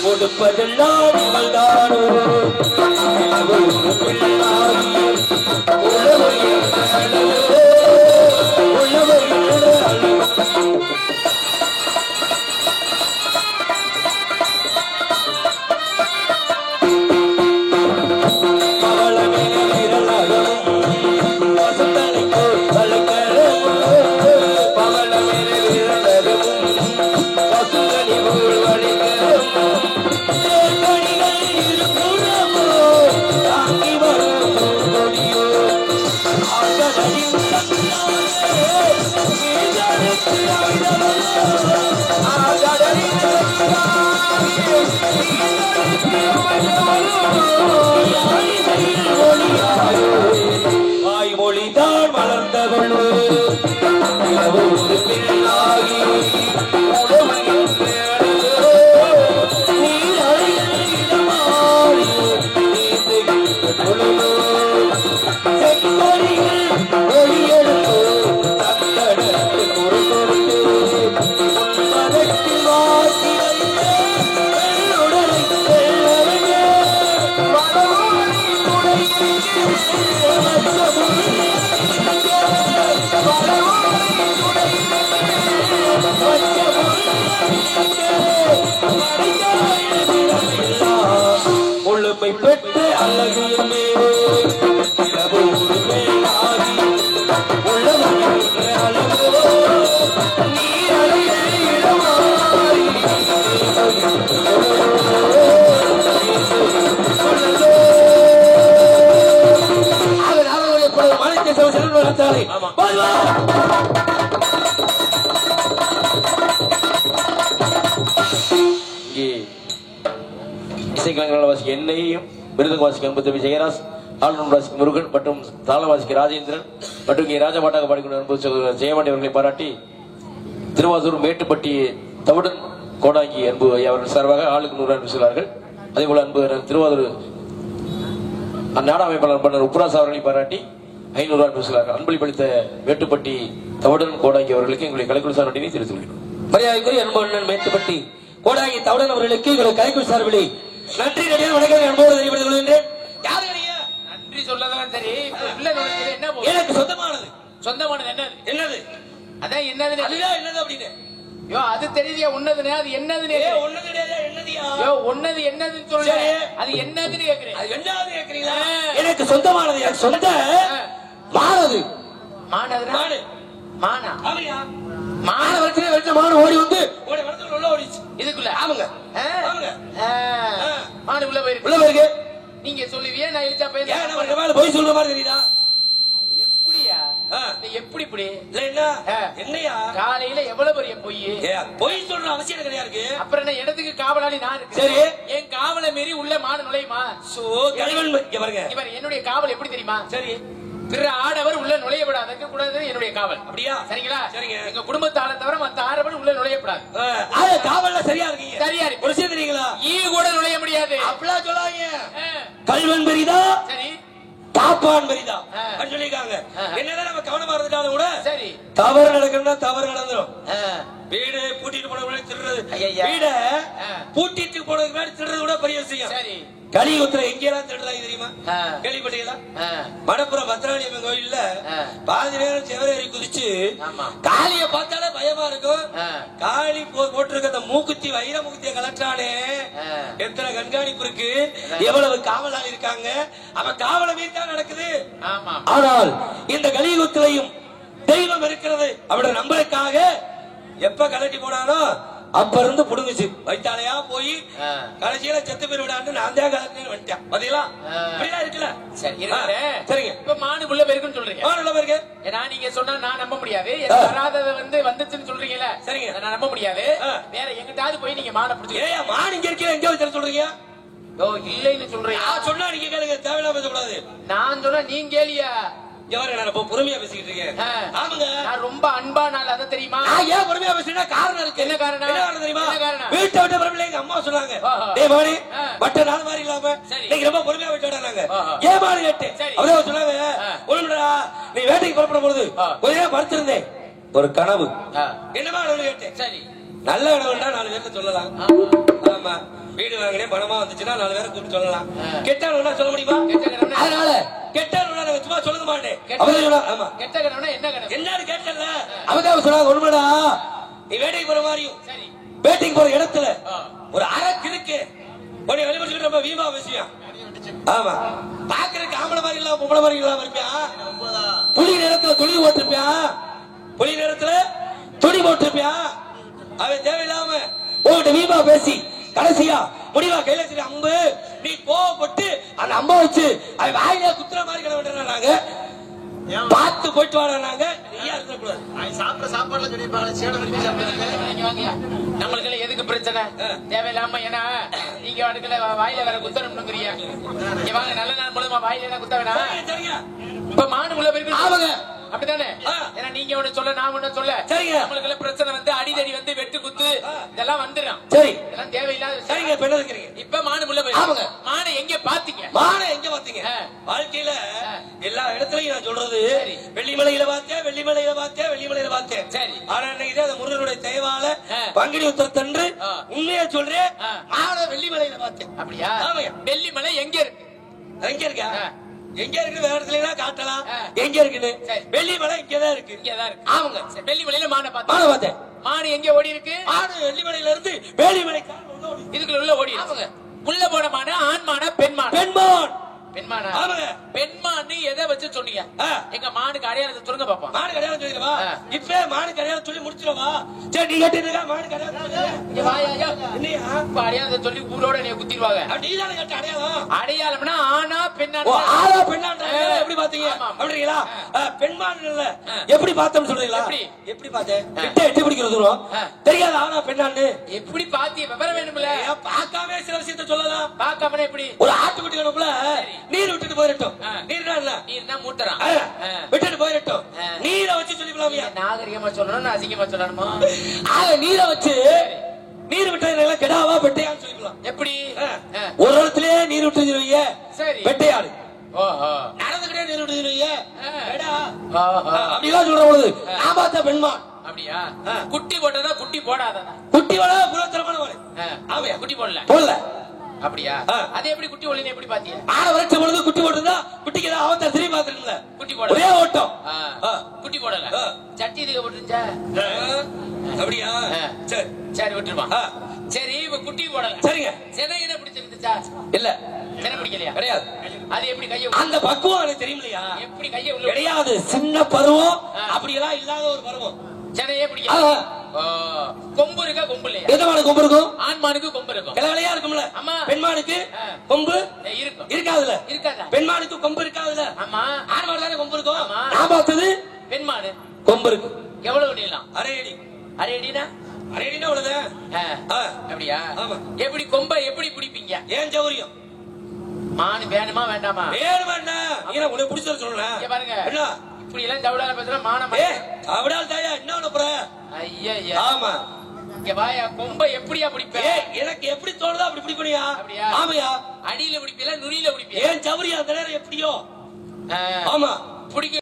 கொடுப்பதெல்லாம் இவள்தானோ வாய்மொழிதான் மலர்ந்தவளோ ஒரு பெண்ணாகி முழுமை பெற்று அழகுமே இசைக்கலைஞர்கள் வாசிக்க என்னையும் விருதுக்கு வாசிக்க அன்பு ஜெயராஜ், ஆளுநர் வாசிக்க முருகன் மற்றும் தாளம் வாசிக்க ராஜேந்திரன் மற்றும் இங்கே ராஜபாட்டாக பாடிக்கொண்டு அன்பு ஜெயமாண்டி அவர்களை பாராட்டி திருவாரூர் மேட்டுப்பட்டி தவிடன் கோடாங்கி அன்பு அவர்கள் சார்பாக ஆளுக்கு 100 அன்பு சொல்வார்கள். அதே போல அன்பு திருவாரூர் நாடக அமைப்பாளர் பண்ணர் உப்புராஸ் அவர்களை பாராட்டி 500 அன்பு சொல்வார்கள். அன்பளிப்பளித்த மேட்டுப்பட்டி தவிடன் கோடாங்கி அவர்களுக்கு எங்களுடைய கலைக்குழு சார்பினை தெரிவித்துள்ளோம். மரியாதைக்குரிய அன்பு அண்ணன் மேட்டுப்பட்டி கோடாங்கி தவிடன் அவர்களுக்கு எங்களுடைய கலைக்குழு சார்பிலை நன்றி நடிகர் வணக்கம் அன்போடு தெரிவித்துக் கொள்கின்றேன். யாரு நீங்க? நன்றி சொல்லதான் சரி. உள்ள நுழைஞ்சது என்ன போகுது? எனக்கு சொந்தமானது. சொந்தமானது என்னது? என்னது? அதான் என்னது? அதுதான் என்னது அப்படின்னு. யோ அது தெரியுதியா உன்னதுனே அது என்னதுனே? ஒன்னது கிடையாது என்னதியா? யோ ஒன்னது என்னதுன்னு சொல்ல. அது என்னதுன்னு கேக்குறேன். அது என்னது கேக்குறீங்களா? எனக்கு சொந்தமானது. எனக்கு சொந்த மானது. மானது மானு. மானா? ஆமையா? மான வரத்துல வெச்ச மான ஓடி வந்து ஓடி வரத்துல உள்ள ஓடிச்சு. இதுக்குள்ள. ஆமாங்க. ஆமாங்க. மானு உள்ள போயிருக்கு. உள்ள போயிருக்கு. நீங்க சொல்லுவியே நான் இழுச்சா போய். ஏன் நம்ம மேல போய் சொல்ற மாதிரி தெரியுதா? எப்படியா? நீ எப்படி இப்படி? இல்ல என்ன? என்னையா? காலையில எவ்வளவு பெரிய பொய்? பொய் சொல்ற அவசியம் கிடையாது. அப்புறம் என்ன இடத்துக்கு காவலாளி நான் இருக்கு. சரி. என் காவலை மீறி உள்ள மானு நுழையுமா? சோ கல்வன் பாருங்க. இவர் என்னுடைய காவல் எப்படி தெரியுமா? சரி. பிற ஆடவர் உள்ள நுழையப்படாது கூடாது என்னுடைய காவல். அப்படியா? சரிங்களா? சரிங்க. எங்க குடும்பத்தால தவிர மத்த ஆடவர் உள்ள நுழையப்படாது. காவல்ல சரியா இருக்கீங்க. சரியா இருக்கு. ஒரு விஷயம் தெரியுங்களா? ஈ கூட நுழைய முடியாது. அப்படிலாம் சொல்லாங்க. கல்வன் பெரிதா? சரி. காப்பான் பெரிதா? சொல்லிருக்காங்க. என்னதான் நம்ம கவனமா இருந்துட்டாலும் கூட சரி தவறு நடக்கணும்னா தவறு நடந்துரும். வீடு பூட்டிட்டு போன முன்னாடி திருடுறது. வீட பூட்டிட்டு போனதுக்கு முன்னாடி திருடுறது கூட பெரிய விஷயம். சரி. கலியுகத்துல எங்கெல்லாம் திருடுறாங்க தெரியுமா? கேள்விப்பட்டீங்களா? மணப்புறம் பத்ராளியம்மன் கோயில்ல பாதி நேரம் செவரேறி குதிச்சு காளிய பார்த்தாலே பயமா இருக்கும். காளி போட்டிருக்க அந்த மூக்குத்தி வைர மூக்குத்திய கலட்டானே எத்தனை கண்காணிப்பு இருக்கு, எவ்வளவு காவலாளி இருக்காங்க, அவன் காவலை மீறிதான் நடக்குது. ஆனால் இந்த கலியுகத்திலையும் தெய்வம் இருக்கிறது அவருடைய நம்பருக்காக எப்ப கலட்டி போனானோ அப்ப இருந்து புடுங்குச்சு. வைத்தாலையா போய் கடைசியில செத்து பேர் விடாண்டு நான் தான் கலட்டினு வந்துட்டேன். பாத்தீங்களா? இப்படிதான் இருக்குல்ல. சரிங்க. இப்ப மானு உள்ள போயிருக்குன்னு சொல்றீங்க. மானு உள்ள போயிருக்கு. ஏன்னா நீங்க சொன்னா நான் நம்ப முடியாது. வராதத வந்துச்சுன்னு சொல்றீங்கல்ல. சரிங்க. நான் நம்ப முடியாது. வேற எங்கிட்டாவது போய் நீங்க மான பிடிச்சி. ஏயா மான் இங்க இருக்கீங்க எங்க வச்சு சொல்றீங்க? ஓ இல்லைன்னு சொல்றீங்க. சொன்னா நீங்க கேளுங்க, தேவையில்லாம பேசக்கூடாது. நான் சொன்னா நீங்க கேளியா? நான் பொறுமையா பேசிக்கிட்டு இருக்கேன். ஆமாங்க. நான் ரொம்ப அன்பா நாள் அத தெரியுமா? நான் ஏன் பொறுமையா பேசுறேன்னா காரணம் இருக்கு. என்ன காரணம்? என்ன காரணம் தெரியுமா? என்ன காரணம்? வீட்டை விட்டு வரல எங்க அம்மா சொன்னாங்க. டேய் மாணி மற்ற நாள் மாதிரி இல்லாம நீங்க ரொம்ப பொறுமையா விட்டுடாங்க. ஏன் மாணி கேட்டேன். அவரே சொன்னாங்க ஒண்ணுடா நீ வேட்டைக்கு புறப்படும் பொழுது கொஞ்ச நேரம் படுத்திருந்தேன். ஒரு கனவு. என்னமா கனவு கேட்டேன். சரி. நல்ல கனவுன்னா 4 பேர்த்த சொல்லலாம். ஆமா. வீடு வாங்கினேன் பணமா வந்துச்சுன்னா 4 பேரை கூப்பிட்டு சொல்லலாம். கெட்ட கனவுனா சொல்ல முடியுமா? அதனால கெட்ட கனவுனா நான் சும்மா சொல்ல மாட்டேன். ஆமா. கெட்ட கனவுனா என்ன கனவு? என்னன்னு கேட்டல. அவங்க சொன்னாங்க ஒண்ணுடா நீ வேட்டைக்கு போற மாதிரியும் வேட்டைக்கு போற இடத்துல ஒரு அரக்கு இருக்கு. உன்னை வெளிப்படுத்திட்டு ரொம்ப வீமா விஷயம். ஆமா. பாக்குறதுக்கு ஆம்பளை மாதிரி இல்லாம பொம்பளை மாதிரி இல்லாம இருப்பியா? புலி நேரத்துல துணி போட்டிருப்பியா? புலி நேரத்துல துணி போட்டிருப்பியா? அவன் தேவையில்லாம உங்ககிட்ட வீமா பேசி கடைசியா முடிவா கையில சரி அம்பு நீ கோவப்பட்டு அந்த அம்பை வச்சு அவன் வாயில குத்துற மாதிரி கிளம்பிட்டு பார்த்து போயிட்டு வராங்க. நீயா இருக்கக்கூடாது. சாப்பிட சாப்பாடுல நம்மளுக்கு எதுக்கு பிரச்சனை தேவையில்லாம? ஏன்னா நீங்க அடுக்கல வாயில வேற குத்தணும்னுங்கிறியா? நீங்க வாங்க நல்ல நாள் மூலமா வாயில குத்த வேணாம். இப்ப மாடு உள்ள போயிருக்கு. ஆமாங்க. அப்படித்தானே? ஏன்னா நீங்க ஒண்ணு சொல்ல நான் ஒண்ணு சொல்ல. சரிங்க. நம்மளுக்கு பிரச்சனை வந்து அடிதடி வந்து வெட்டு குத்து இதெல்லாம் வந்துடும். சரி. இதெல்லாம் தேவையில்லாத. சரிங்க. இப்ப என்ன இருக்கிறீங்க? இப்ப மாடு உள்ள போய். ஆமாங்க. மானை எங்க பாத்தீங்க? மானை எங்க பாத்தீங்க? வாழ்க்கையில எல்லா இடத்துலயும் நான் சொல்றது வெள்ளிமலையில பார்த்தேன், வெள்ளிமலையில பார்த்தேன், வெள்ளிமலையில பார்த்தேன். சரி. ஆனா இன்னைக்கு அந்த முருகனுடைய தயவால பங்குனி உத்திரத்தன்று உண்மையா சொல்றேன் மானை வெள்ளிமலையில பார்த்தேன். அப்படியா? ஆமாங்க. வெள்ளிமலை எங்க இருக்கு? எங்க இருக்கா? எங்க இருக்கு? வேற இடத்துல காட்டலாம். எங்க இருக்குன்னு வெள்ளிமலை இங்கதான் இருக்கு. இங்கதான் இருக்கு. ஆமாங்க. வெள்ளிமலையில மானை பார்த்தேன். மாடு எங்க ஓடி இருக்கு? மாடு வெள்ளிமலையில இருந்து வேலிமலை இதுக்குள்ள உள்ள ஓடி. ஆமாங்க. உள்ள போன மாடு ஆண் மானா பெண் மானா? பெண்மான். பெண்மானா? ஆமாங்க. பெண்மான்னு எதை வச்சு சொன்னீங்க? எங்க மானுக்கு அடையாளத்தை சொல்லுங்க பாப்போம். மானுக்கு அடையாளம் சொல்லிடுவா. இப்ப மானுக்கு அடையாளம் சொல்லி முடிச்சிடவா? சரி நீ கேட்டீங்க மானுக்கு அடையாளம் வாயா என்னையா? இப்ப அடையாளத்தை சொல்லி ஊரோட என்னைய குத்திடுவாங்க. நீதானே கேட்ட அடையாளம்? அடையாளம்னா ஆனா பெண்ணா? ஆனா பெண்ணா எப்படி பாத்தீங்க? அப்படிங்களா? பெண்மான் இல்ல எப்படி பார்த்தோம்னு சொல்றீங்களா? எப்படி பார்த்தேன்? கிட்ட எட்டி பிடிக்கிற தூரம் தெரியாது. ஆனா பெண்ணான்னு எப்படி பாத்தி விவரம் வேணும்ல? பார்க்காம சில விஷயத்தை சொல்லலாம். பார்க்காம எப்படி? ஒரு ஆட்டுக்குட்டி கணக்குல நீர் விட்டுட்டு போயிரட்டும். நீர்னா இல்ல நீர்னா மூட்டறான். விட்டுட்டு போயிரட்டும். நீரை வச்சு சொல்லிக்கலாமியா? நாகரிகமா சொல்லணும் அசிங்கமா சொல்லணுமா? நீரை வச்சு நீர் விட்டா கெடாவா வெட்டையான்னு சொல்லிக்கலாம். எப்படி? ஒரு இடத்துல நீர் விட்டுருவீங்க. சரி. வெட்டையாடு. நடந்துகிட்டே நீர் விட்டுருவீங்க. அப்படிலாம் சொல்ற பொழுது நான் பார்த்த பெண்மான். அப்படியா? குட்டி போட்டதா குட்டி போடாததா? குட்டி போட புறத்தரமான ஆமையா? குட்டி போடல போடல. அப்படியா? அது எப்படி குட்டி ஓடலன்னு எப்படி பாத்தீங்க? ஆன வருஷ பொழுது குட்டி போட்டுருந்தா குட்டிக்கு தான் அவன் திரும்பி பாத்துருக்கல. குட்டி போடல. ஒரே ஓட்டம். குட்டி போடல. சட்டி இதுக்கு போட்டுருச்சா? அப்படியா? சரி சரி விட்டுருமா. சரி இப்ப குட்டி போடல. சரிங்க. செனை என்ன பிடிச்சிருந்துச்சா? இல்ல செனை பிடிக்கலையா? கிடையாது. அது எப்படி கைய அந்த பக்குவம் எனக்கு தெரியுமில்லையா? எப்படி கைய உள்ள கிடையாது. சின்ன பருவம் அப்படியெல்லாம் இல்லாத ஒரு பருவம். செனையே பிடிக்கல. கொம்பு இருக்கா கொம்பு இல்லையா? எதமான கொம்பு இருக்கும்? ஆண்மானுக்கு கொம்பு இருக்கும். கிளவலையா இருக்கும்ல? ஆமா. பெண்மானுக்கு கொம்பு இருக்கும். இருக்காதுல? இருக்காதா? பெண்மானுக்கு கொம்பு இருக்காதுல? ஆமா. ஆண்மானு தானே கொம்பு இருக்கும். ஆமா. நான் பார்த்தது பெண்மானு கொம்பு இருக்கு. எவ்வளவு நீளம்? அரை அடி. அரை அடினா? அரை அடினா அவ்வளவு. அப்படியா? ஆமா. எப்படி கொம்பை எப்படி பிடிப்பீங்க? ஏன் சௌரியம்? மானு வேணுமா வேண்டாமா? வேணுமா என்ன? உனக்கு பிடிச்சத சொல்றேன். இங்க பாருங்க. என்ன? இப்படி எல்லாம் தவடால பேசுற மானம். அவடால் தாயா என்ன பண்ண போற? ஐயா. ஆமா. இங்க வாயா கொம்பை எப்படியா பிடிப்ப? எனக்கு எப்படி தோணுதோ அப்படி பிடிப்பனியா? அப்படியா? ஆமையா. அடியில பிடிப்பில நுனியில பிடிப்பியா? ஏன் சௌரியம் அந்த நேரம் எப்படியோ? ஆமா. பிடிக்க